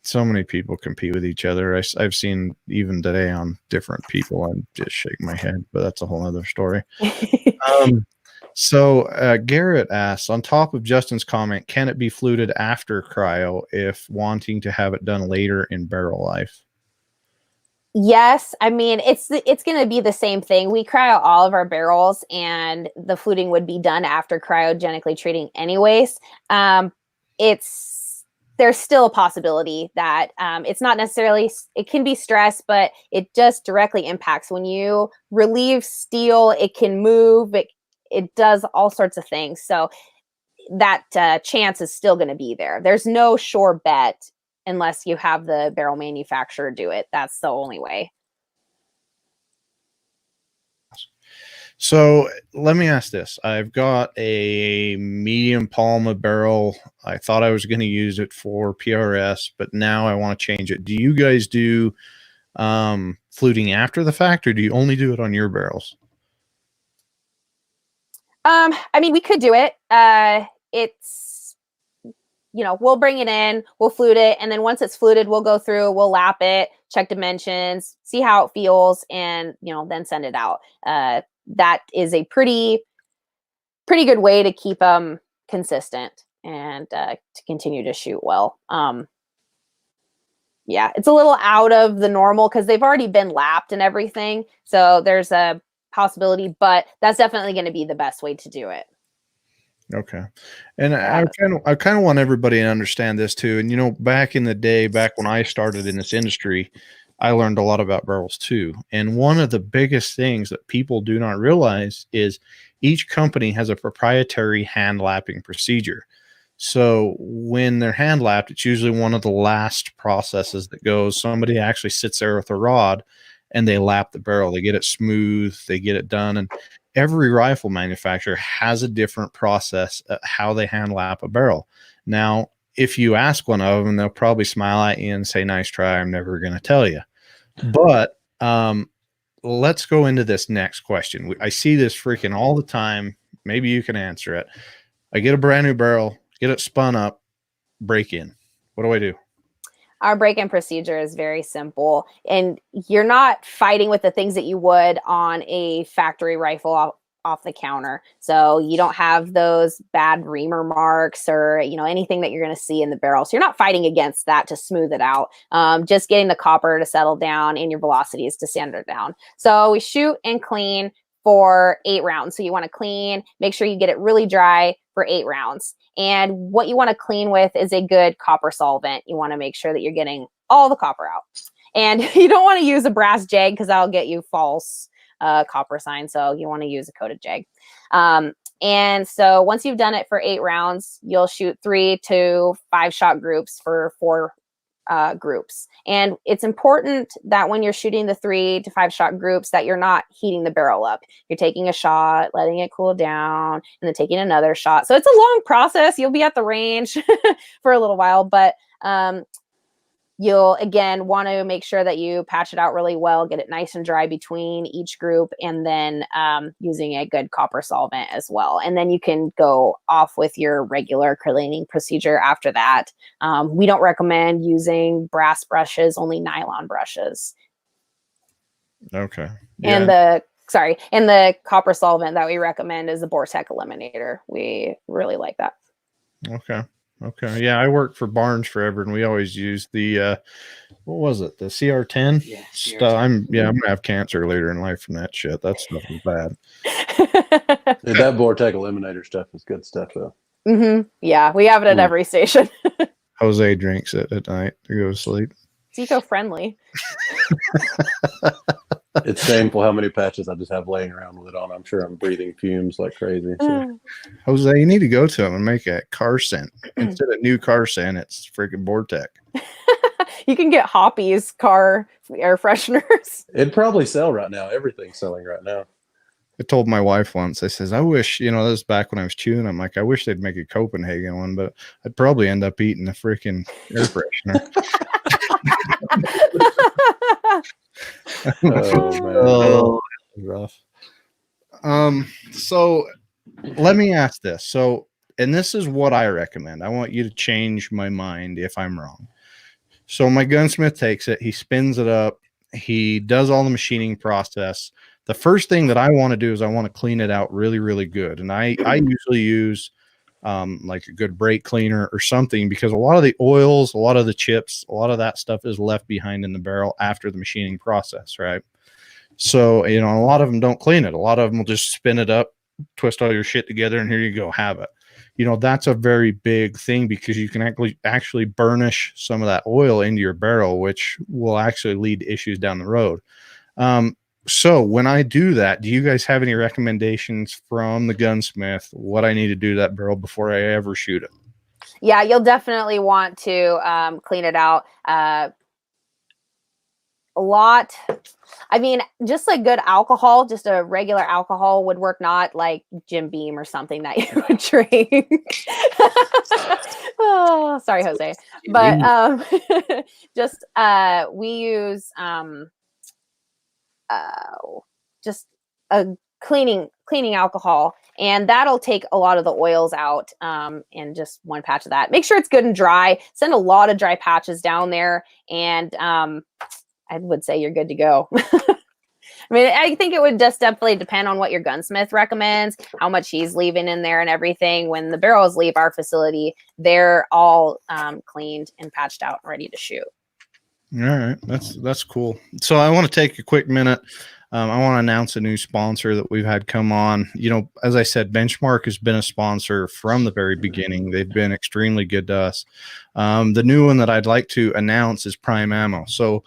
so many people compete with each other. I've seen even today on different people. I just shake my head, but that's a whole other story. So Garrett asks, on top of Justin's comment, can it be fluted after cryo if wanting to have it done later in barrel life? Yes. I mean, it's going to be the same thing. We cryo all of our barrels, and the fluting would be done after cryogenically treating anyways. There's still a possibility that it's not necessarily, it can be stress, but it just directly impacts. When you relieve steel, it can move, it does all sorts of things. So that chance is still going to be there. There's no sure bet unless you have the barrel manufacturer do it. That's the only way. So let me ask this. I've got a medium Palma barrel. I thought I was going to use it for PRS, but now I want to change it. Do you guys do fluting after the fact, or do you only do it on your barrels? I mean, we could do it. It's, we'll bring it in, we'll flute it, and then once it's fluted, we'll go through, we'll lap it, check dimensions, see how it feels, and then send it out. That is a pretty good way to keep them consistent and to continue to shoot well. Yeah, it's a little out of the normal because they've already been lapped and everything. So there's a possibility, but that's definitely going to be the best way to do it. Okay. And I kind of want everybody to understand this too. And, back in the day, back when I started in this industry, I learned a lot about barrels too. And one of the biggest things that people do not realize is each company has a proprietary hand lapping procedure. So when they're hand lapped, it's usually one of the last processes that goes. Somebody actually sits there with a rod and they lap the barrel. They get it smooth, they get it done. And every rifle manufacturer has a different process at how they hand lap a barrel. Now, if you ask one of them, they'll probably smile at you and say, nice try, I'm never going to tell you. But let's go into this next question. I see this freaking all the time. Maybe you can answer it. I get a brand new barrel, get it spun up, break in. What do I do? Our break-in procedure is very simple, and you're not fighting with the things that you would on a factory rifle off the counter. So you don't have those bad reamer marks or, anything that you're going to see in the barrel. So you're not fighting against that to smooth it out. Just getting the copper to settle down and your velocities to center down. So we shoot and clean for 8 rounds. So you want to clean, make sure you get it really dry for 8 rounds. And what you want to clean with is a good copper solvent. You want to make sure that you're getting all the copper out. And you don't want to use a brass jag because that'll get you false copper sign. So you want to use a coated jag. And so once you've done it for 8 rounds, you'll shoot 3 to 5 shot groups for 4 groups. And it's important that when you're shooting the 3 to 5 shot groups that you're not heating the barrel up. You're taking a shot, letting it cool down, and then taking another shot. So it's a long process. You'll be at the range for a little while, but you'll again want to make sure that you patch it out really well, get it nice and dry between each group, and then using a good copper solvent as well. And then you can go off with your regular cleaning procedure after that. We don't recommend using brass brushes, only nylon brushes. Okay. Yeah. And the copper solvent that we recommend is the Vortex Eliminator. We really like that. Okay. Yeah, I worked for Barnes forever, and we always used the what was it? The CR10 Yeah, stuff. I'm gonna have cancer later in life from that shit. That stuff is bad. Dude, that Vortex Eliminator stuff is good stuff, though. Mm-hmm. Yeah, we have it at every station. Jose drinks it at night to go to sleep. It's eco-friendly. It's shameful how many patches I just have laying around with it on. I'm sure I'm breathing fumes like crazy. So. Jose, you need to go to him and make a car scent. Instead of new car scent, it's freaking Vortex. You can get Hoppy's car air fresheners. It'd probably sell right now. Everything's selling right now. I told my wife once, I says, I wish, this was back when I was chewing. I'm like, I wish they'd make a Copenhagen one, but I'd probably end up eating a freaking air freshener. Oh, man. Rough. So let me ask this. So, and this is what I recommend. I want you to change my mind if I'm wrong. So my gunsmith takes it, he spins it up, he does all the machining process. The first thing that I want to do is I want to clean it out really, really good. And I usually use like a good brake cleaner or something, because a lot of the oils, a lot of the chips, a lot of that stuff is left behind in the barrel after the machining process, right? So, a lot of them don't clean it. A lot of them will just spin it up, twist all your shit together, and here you go, have it. That's a very big thing, because you can actually burnish some of that oil into your barrel, which will actually lead to issues down the road. So when I do that, do you guys have any recommendations from the gunsmith what I need to do to that barrel before I ever shoot it? Yeah, you'll definitely want to clean it out. A lot. I mean, just like good alcohol, just a regular alcohol would work, not like Jim Beam or something that you would drink. Oh, sorry, Jose. But just we use just a cleaning alcohol, and that'll take a lot of the oils out in just one patch of that. Make sure it's good and dry. Send a lot of dry patches down there, and I would say you're good to go. I mean, I think it would just definitely depend on what your gunsmith recommends, how much he's leaving in there and everything. When the barrels leave our facility, they're all cleaned and patched out and ready to shoot. All right. That's cool. So I want to take a quick minute. I want to announce a new sponsor that we've had come on. You know, as I said, Benchmark has been a sponsor from the very beginning. They've been extremely good to us. The new one that I'd like to announce is Prime Ammo. So,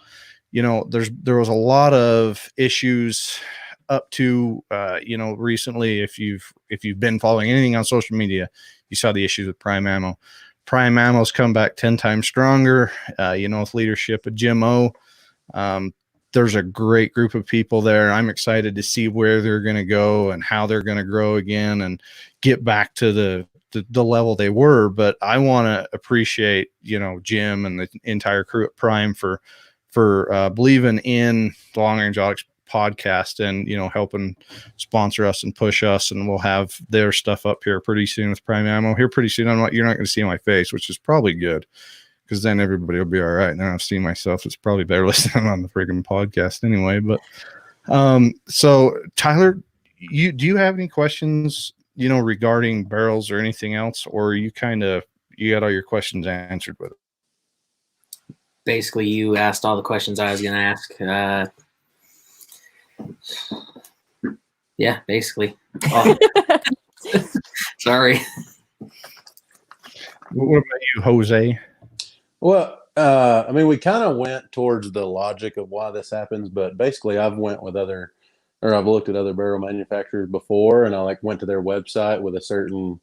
you know, there was a lot of issues up to recently. If you've been following anything on social media, you saw the issues with Prime Ammo. Prime Ammo's come back 10 times stronger. With leadership of Jim O. There's a great group of people there. I'm excited to see where they're going to go and how they're going to grow again and get back to the level they were. But I want to appreciate, Jim and the entire crew at Prime for believing in the Long Range Audix podcast and, helping sponsor us and push us. And we'll have their stuff up here pretty soon with Prime Ammo here pretty soon. You're not going to see my face, which is probably good, because then everybody will be all right. And then I'll see myself. It's probably better listening on the friggin' podcast anyway. But so Tyler, do you have any questions, regarding barrels or anything else, or you got all your questions answered with it? Basically, you asked all the questions I was going to ask. Yeah, basically. Oh. Sorry. What about you, Jose? Well, we kind of went towards the logic of why this happens, but basically I've looked at other barrel manufacturers before, and I went to their website with a certain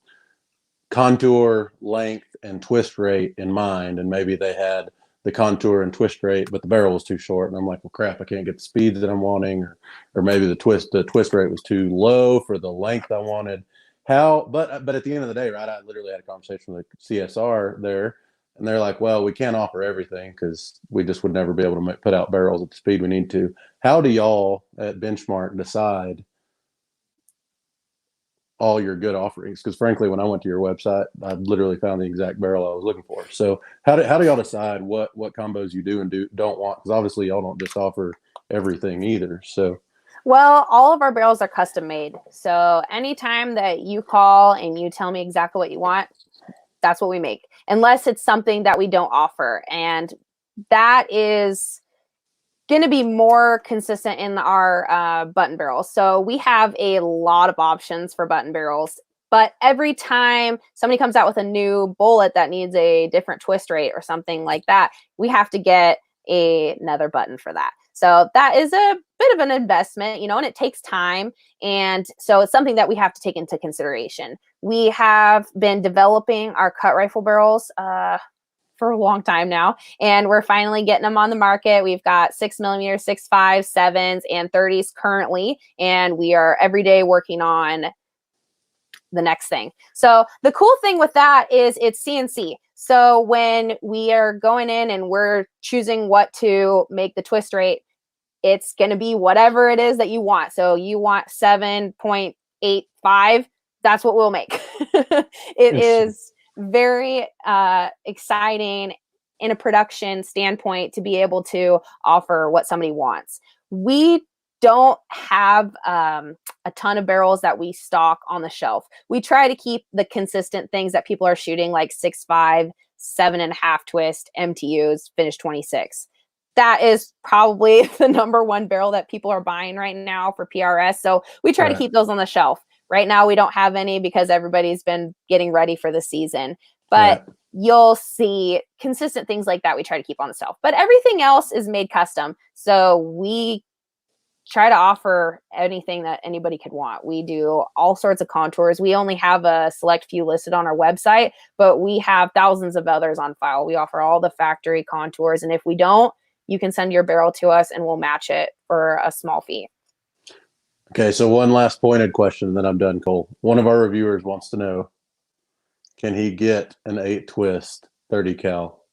contour, length, and twist rate in mind, and maybe they had the contour and twist rate, but the barrel was too short, and I'm like, well, crap, I can't get the speeds that I'm wanting, or maybe the twist rate was too low for the length I wanted. But at the end of the day, right, I literally had a conversation with CSR there, and they're like, well, we can't offer everything because we just would never be able to put out barrels at the speed we need to. How do y'all at Benchmark decide all your good offerings? Because frankly, when I went to your website, I literally found the exact barrel I was looking for. So how do y'all decide what combos you do and don't want? Because obviously y'all don't just offer everything either. So well, all of our barrels are custom made. So anytime that you call and you tell me exactly what you want, that's what we make, unless it's something that we don't offer. And that is going to be more consistent in our button barrels. So we have a lot of options for button barrels, but every time somebody comes out with a new bullet that needs a different twist rate or something like that, we have to get another button for that. So that is a bit of an investment, and it takes time. And so it's something that we have to take into consideration. We have been developing our cut rifle barrels for a long time now, and we're finally getting them on the market. We've got 6mm, 6.5, 7s, and 30s currently, and we are every day working on the next thing. So the cool thing with that is it's CNC. So when we are going in and we're choosing what to make the twist rate, it's going to be whatever it is that you want. So you want 7.85, that's what we'll make. It is very exciting in a production standpoint to be able to offer what somebody wants. We don't have a ton of barrels that we stock on the shelf. We try to keep the consistent things that people are shooting, like 6.5, 7.5 twist MTUs, finish 26. That is probably the number one barrel that people are buying right now for PRS. So we try to keep those on the shelf. Right now, we don't have any because everybody's been getting ready for the season. But you'll see consistent things like that we try to keep on the shelf. But everything else is made custom. So we try to offer anything that anybody could want. We do all sorts of contours. We only have a select few listed on our website, but we have thousands of others on file. We offer all the factory contours. And if we don't, you can send your barrel to us and we'll match it for a small fee. Okay, so one last pointed question, and then I'm done, Cole. One of our reviewers wants to know, can he get an 8 twist 30 cal?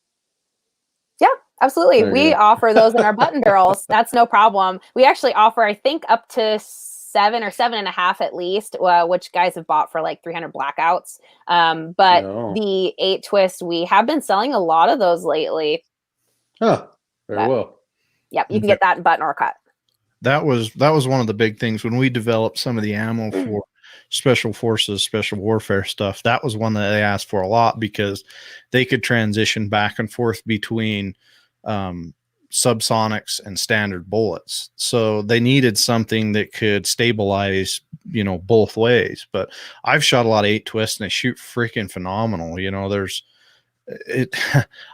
Yeah, absolutely. There you We go. offer those in our button barrels. That's no problem. We actually offer, I think, up to 7 or 7.5 at least, which guys have bought for like 300 blackouts. But No. the 8 twist, we have been selling a lot of those lately. Huh, very well. Yep, you can get that in button or cut. That was one of the big things when we developed some of the ammo for special forces, special warfare stuff. That was one that they asked for a lot because they could transition back and forth between subsonics and standard bullets. So they needed something that could stabilize, you know, both ways. But I've shot a lot of 8 twists and they shoot freaking phenomenal. You know, there's it.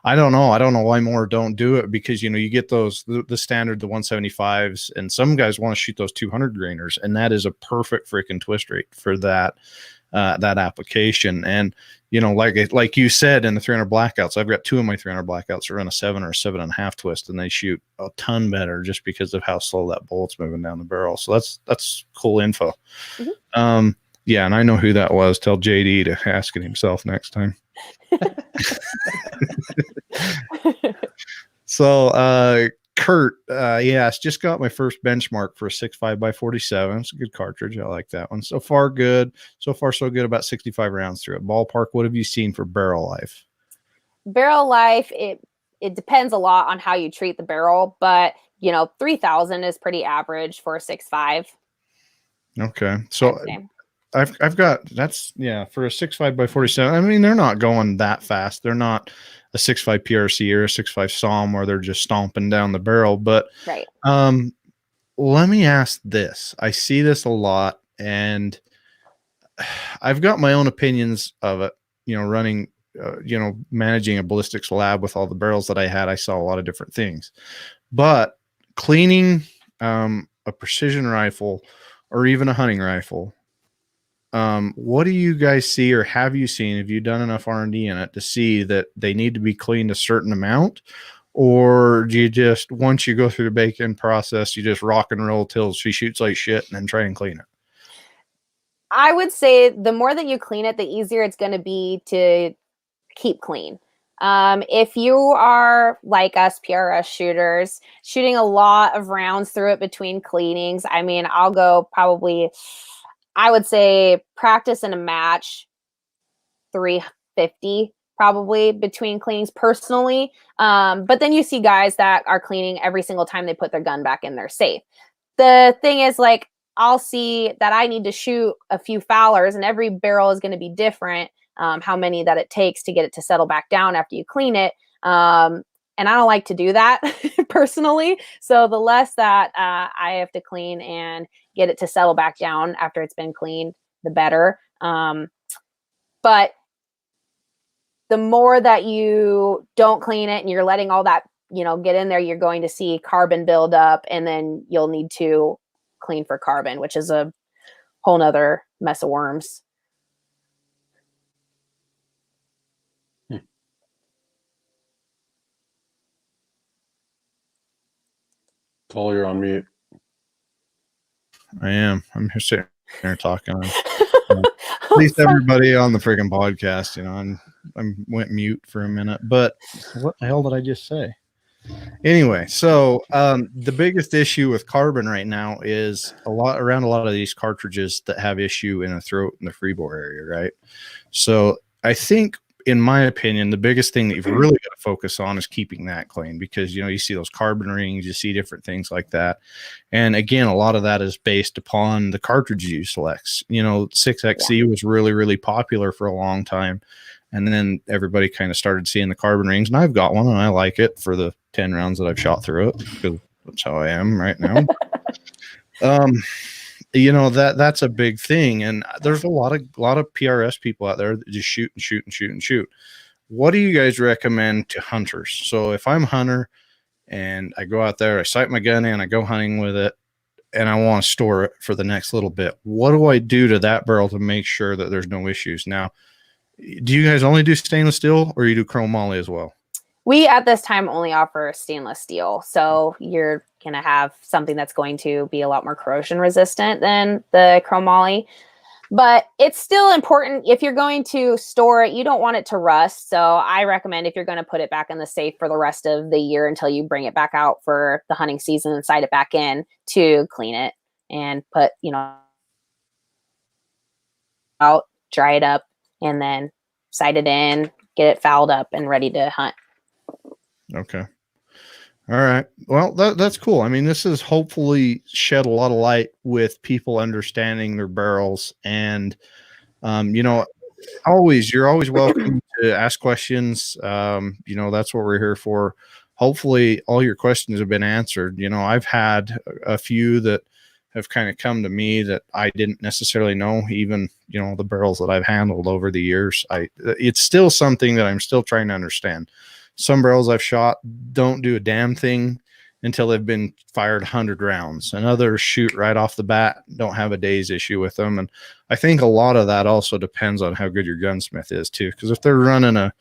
I don't know why more don't do it, because, you know, you get those, the standard, the 175s, and some guys want to shoot those 200 grainers, and that is a perfect freaking twist rate for that application. And, you know, like you said, in the 300 blackouts, I've got 2 of my 300 blackouts that run a 7 or 7.5 twist, and they shoot a ton better just because of how slow that bullet's moving down the barrel. So that's cool info. Mm-hmm. Yeah, and I know who that was. Tell JD to ask it himself next time. So Kurt, yes, just got my first benchmark for a 6.5x47. It's a good cartridge. I like that one. So far good. So far so good. About 65 rounds through it. Ballpark, what have you seen for barrel life? Barrel life, it depends a lot on how you treat the barrel, but, you know, 3,000 is pretty average for a 6.5. Okay, so I've got, that's, yeah, for a 6.5x47. I mean, they're not going that fast. They're not a 6.5 PRC or a 6.5 SOM where they're just stomping down the barrel. But right. Let me ask this. I see this a lot, and I've got my own opinions of it. You know, running, you know, managing a ballistics lab with all the barrels that I had, I saw a lot of different things. But cleaning a precision rifle or even a hunting rifle, what do you guys see, or have you seen? Have you done enough R&D in it to see that they need to be cleaned a certain amount? Or do you just, once you go through the bake-in process, you just rock and roll till she shoots like shit and then try and clean it? I would say the more that you clean it, the easier it's going to be to keep clean. If you are like us PRS shooters, shooting a lot of rounds through it between cleanings, I mean, I'll go probably, I would say practice in a match 350 probably between cleanings personally. But then you see guys that are cleaning every single time they put their gun back in their safe. The thing is, like, I'll see that I need to shoot a few foulers, and every barrel is going to be different, how many that it takes to get it to settle back down after you clean it. And I don't like to do that personally. So the less that I have to clean and get it to settle back down after it's been cleaned, the better. But the more that you don't clean it and you're letting all that, you know, get in there, you're going to see carbon build up, and then you'll need to clean for carbon, which is a whole nother mess of worms. Paul, you're on mute. I am. I'm here sitting there talking. At least everybody on the freaking podcast, you know, I went mute for a minute, but what the hell did I just say? Anyway, so the biggest issue with carbon right now is a lot of these cartridges that have issue in the throat and the freebore area, right? So I think, in my opinion, the biggest thing that you've really got to focus on is keeping that clean, because, you know, you see those carbon rings, you see different things like that. And again, a lot of that is based upon the cartridge you select. You know, 6XC was really, really popular for a long time. And then everybody kind of started seeing the carbon rings, and I've got one and I like it for the 10 rounds that I've shot through it, because that's how I am right now. You know, that's a big thing. And there's a lot of PRS people out there that just shoot and shoot and shoot and shoot. What do you guys recommend to hunters? So if I'm a hunter and I go out there, I sight my gun in, I go hunting with it, and I want to store it for the next little bit. What do I do to that barrel to make sure that there's no issues? Now, do you guys only do stainless steel, or you do chromoly as well? We at this time only offer stainless steel. So you're going to have something that's going to be a lot more corrosion resistant than the chromoly. But it's still important if you're going to store it, you don't want it to rust. So I recommend if you're going to put it back in the safe for the rest of the year until you bring it back out for the hunting season and sight it back in, to clean it and put, out, dry it up, and then sight it in, get it fouled up and ready to hunt. Okay. All right. Well, that's cool. I mean, this has hopefully shed a lot of light with people understanding their barrels. And, you're always welcome to ask questions. That's what we're here for. Hopefully all your questions have been answered. I've had a few that have kind of come to me that I didn't necessarily know, even, the barrels that I've handled over the years. It's still something that I'm still trying to understand. Some barrels I've shot don't do a damn thing until they've been fired 100 rounds, and others shoot right off the bat, don't have a day's issue with them. And I think a lot of that also depends on how good your gunsmith is too. Because if they're running a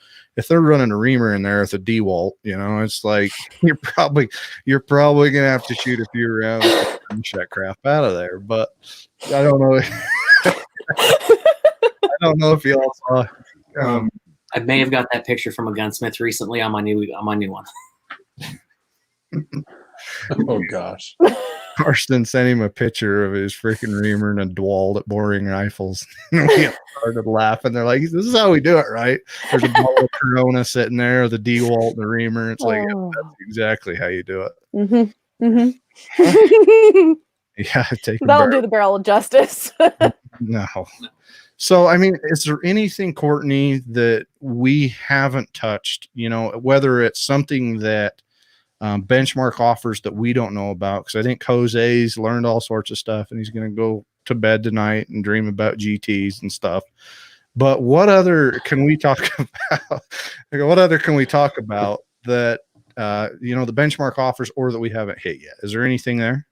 reamer in there with a DeWalt, it's like you're probably gonna have to shoot a few rounds to punch that crap out of there. But I don't know. I don't know if you all saw. I may have got that picture from a gunsmith recently on my new one. Oh gosh. Karsten sent him a picture of his freaking reamer and a DeWalt at Boring Rifles. We started laughing. They're like, "This is how we do it, right?" There's a bottle of Corona sitting there, the DeWalt and the reamer. It's like, yeah, that's exactly how you do it. Yeah, that'll do the barrel justice. No. So, I mean, is there anything, Courtney, that we haven't touched, whether it's something that Benchmark offers that we don't know about? Because I think Jose's learned all sorts of stuff, and he's going to go to bed tonight and dream about GTs and stuff. But what other can we talk about? What other can we talk about that, the Benchmark offers or that we haven't hit yet? Is there anything there?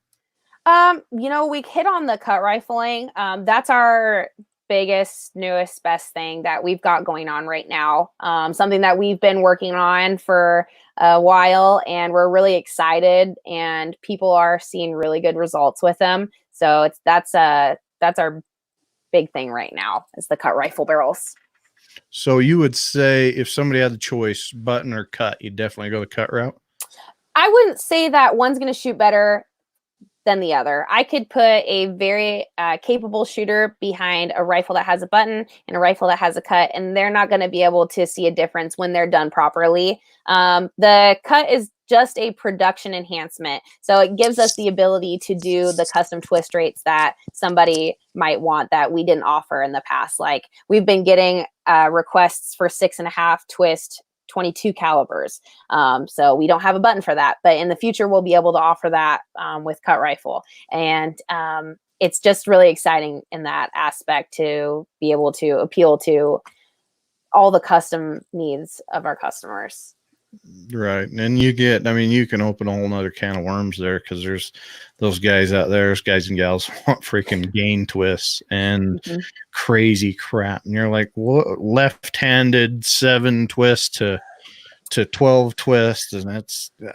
We hit on the cut rifling. That's our biggest, newest, best thing that we've got going on right now. Something that we've been working on for a while, and we're really excited, and people are seeing really good results with them. So that's our big thing right now, is the cut rifle barrels. So you would say if somebody had the choice, button or cut, you'd definitely go the cut route? I wouldn't say that one's going to shoot better than the other. I could put a very capable shooter behind a rifle that has a button and a rifle that has a cut, and they're not going to be able to see a difference when they're done properly. The cut is just a production enhancement. So it gives us the ability to do the custom twist rates that somebody might want that we didn't offer in the past. Like, we've been getting requests for 6.5 twist 22 calibers. So we don't have a button for that, but in the future we'll be able to offer that with cut rifle. And it's just really exciting in that aspect to be able to appeal to all the custom needs of our customers. Right. And you can open a whole nother can of worms there, because there's those guys out there, those guys and gals want freaking gain twists and crazy crap. And you're like, what? Left-handed 7 twists to 12 twists. And that's, we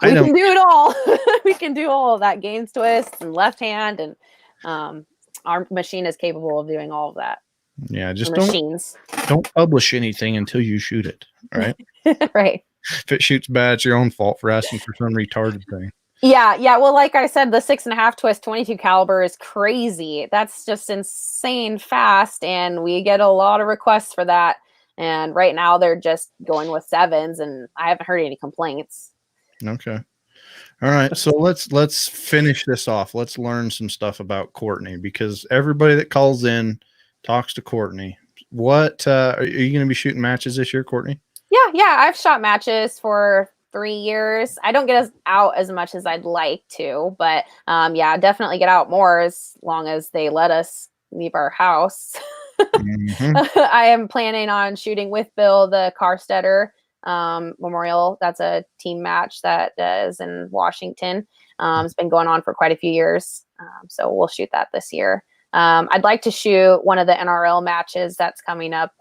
can do it all. We can do all of that, gains twists and left hand. And our machine is capable of doing all of that. Yeah, just don't publish anything until you shoot it. Right. Right. If it shoots bad, it's your own fault for asking for some retarded thing. Yeah. Well, like I said, the 6.5 twist 22 caliber is crazy. That's just insane fast, and we get a lot of requests for that. And right now they're just going with 7s, and I haven't heard any complaints. Okay. All right. So let's finish this off. Let's learn some stuff about Courtney, because everybody that calls in talks to Courtney. What are you going to be shooting matches this year, Courtney? Yeah. I've shot matches for 3 years. I don't get out as much as I'd like to, but definitely get out more as long as they let us leave our house. I am planning on shooting with Bill the Carstetter Memorial. That's a team match that is in Washington. It's been going on for quite a few years. So we'll shoot that this year. I'd like to shoot one of the NRL matches that's coming up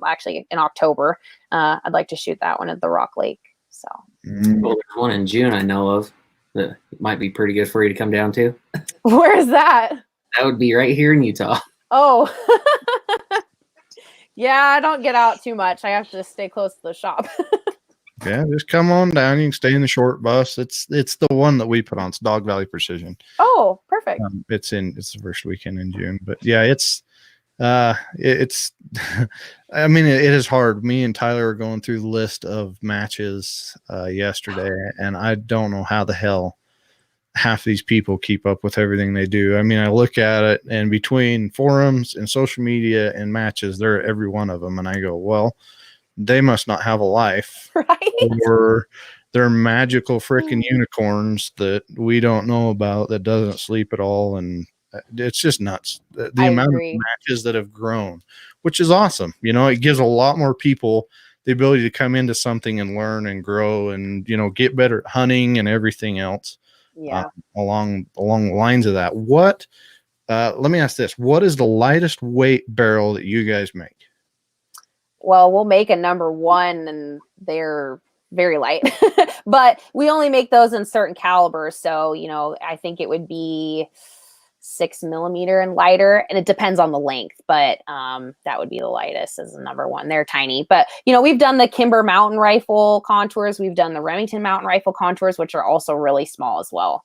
actually in October. I'd like to shoot that one at the Rock Lake. So Well, there's one in June I know of that might be pretty good for you to come down to. where is that? That would be right here in Utah. Oh, yeah, I don't get out too much. I have to stay close to the shop. Yeah, just come on down. You can stay in the short bus. It's the one that we put on. It's Dog Valley Precision. Oh, perfect. It's the first weekend in June, but yeah, it's I mean, it is hard. Me and Tyler are going through the list of matches yesterday, and I don't know how the hell half these people keep up with everything they do. I mean, I look at it, and between forums and social media and matches, they're at every one of them, and I go, well, they must not have a life, Right? or they're magical freaking unicorns that we don't know about, that doesn't sleep at all. And it's just nuts. The I amount agree. of matches that have grown, which is awesome. You know, it gives a lot more people the ability to come into something and learn and grow and, you know, get better at hunting and everything else. Yeah. Along the lines of that. What, let me ask this. What is the lightest weight barrel that you guys make? Well, we'll make a number 1 and they're very light, but we only make those in certain calibers. So, you know, I think it would be 6 millimeter and lighter, and it depends on the length, but that would be the lightest as the number 1. They're tiny, but you know, we've done the Kimber mountain rifle contours. We've done the Remington mountain rifle contours, which are also really small as well.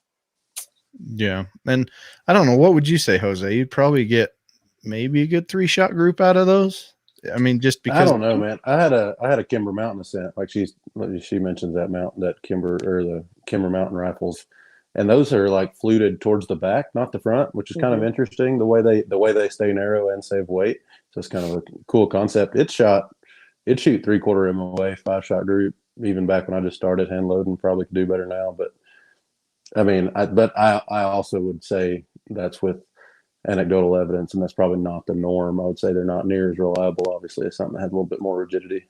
Yeah. And I don't know, what would you say, Jose? You'd probably get maybe a good 3-shot group out of those. I mean, just because I don't know, man. I had a Kimber mountain ascent, like she mentions that Kimber, or the Kimber mountain rifles, and those are like fluted towards the back, not the front, which is kind of interesting, the way they stay narrow and save weight. So it's kind of a cool concept. It shoot 3/4 MOA 5-shot group, even back when I just started hand loading. Probably could do better now, but I mean, I also would say that's with anecdotal evidence, and that's probably not the norm. I would say they're not near as reliable, obviously, as something that has a little bit more rigidity.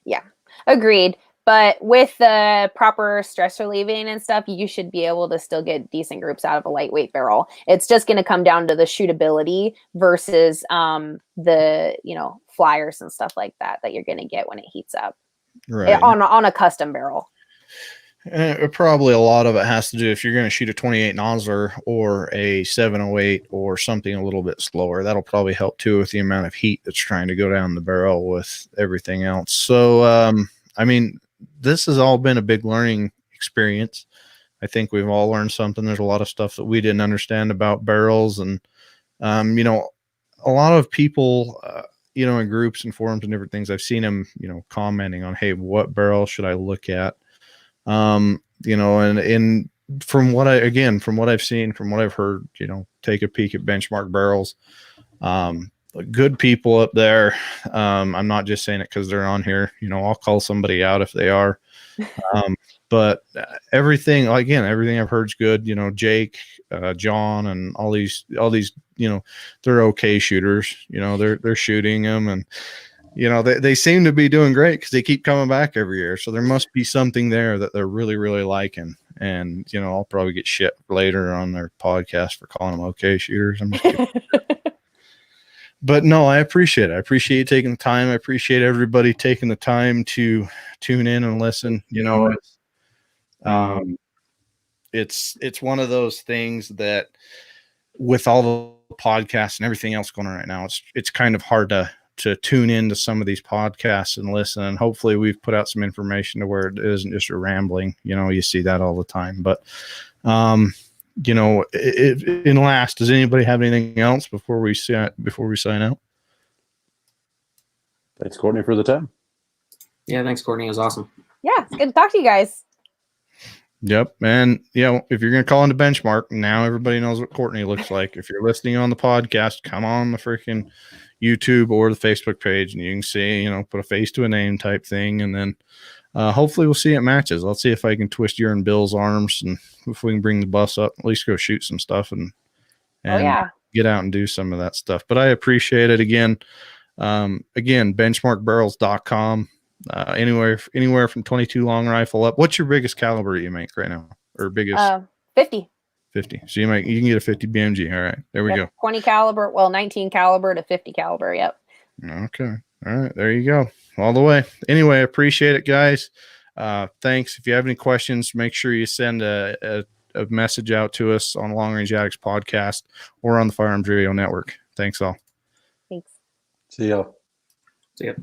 Yeah, agreed. But with the proper stress relieving and stuff, you should be able to still get decent groups out of a lightweight barrel. It's just going to come down to the shootability versus the, you know, flyers and stuff like that you're going to get when it heats up, right on a custom barrel. Probably a lot of it has to do if you're going to shoot a 28 nozzler or a 708 or something a little bit slower. That'll probably help too with the amount of heat that's trying to go down the barrel with everything else. So, I mean, this has all been a big learning experience. I think we've all learned something. There's a lot of stuff that we didn't understand about barrels, and you know, a lot of people, you know, in groups and forums and different things, I've seen them, you know, commenting on, hey, what barrel should I look at? You know, and from what I've seen, from what I've heard, you know, take a peek at Benchmark barrels. Good people up there. I'm not just saying it because they're on here. You know, I'll call somebody out if they are. But everything I've heard is good. You know, Jake, John, and all these, you know, they're okay shooters. You know, they're shooting them, and you know, they seem to be doing great because they keep coming back every year. So there must be something there that they're really, really liking. And, you know, I'll probably get shit later on their podcast for calling them okay shooters. I'm just kidding. But no, I appreciate it. I appreciate you taking the time. I appreciate everybody taking the time to tune in and listen. You know, it's one of those things that with all the podcasts and everything else going on right now, it's kind of hard to tune into some of these podcasts and listen. And hopefully we've put out some information to where it isn't just a rambling. You know, you see that all the time. But, you know, does anybody have anything else before we sign out? Thanks, Courtney, for the time. Yeah, thanks, Courtney. It was awesome. Yeah, it's good to talk to you guys. Yep. And, you know, if you're going to call into Benchmark, now everybody knows what Courtney looks like. If you're listening on the podcast, come on the freaking YouTube or the Facebook page, and you can see, you know, put a face to a name type thing. And then hopefully we'll see it matches. I'll see if I can twist your and Bill's arms, and if we can bring the bus up, at least go shoot some stuff and get out and do some of that stuff. But I appreciate it again. Benchmarkbarrels.com. Anywhere from 22 long rifle up. What's your biggest caliber you make right now, or biggest? 50. 50. So you can get a 50 BMG. All right. There we Yep, 20 caliber, 19 caliber to 50 caliber. Yep. go. Okay. All right. There you go. All the way. Anyway, appreciate it, guys. Thanks. If you have any questions, make sure you send a message out to us on Long Range Addicts podcast or on the Firearms Radio Network. Thanks all. Thanks. See y'all. See ya.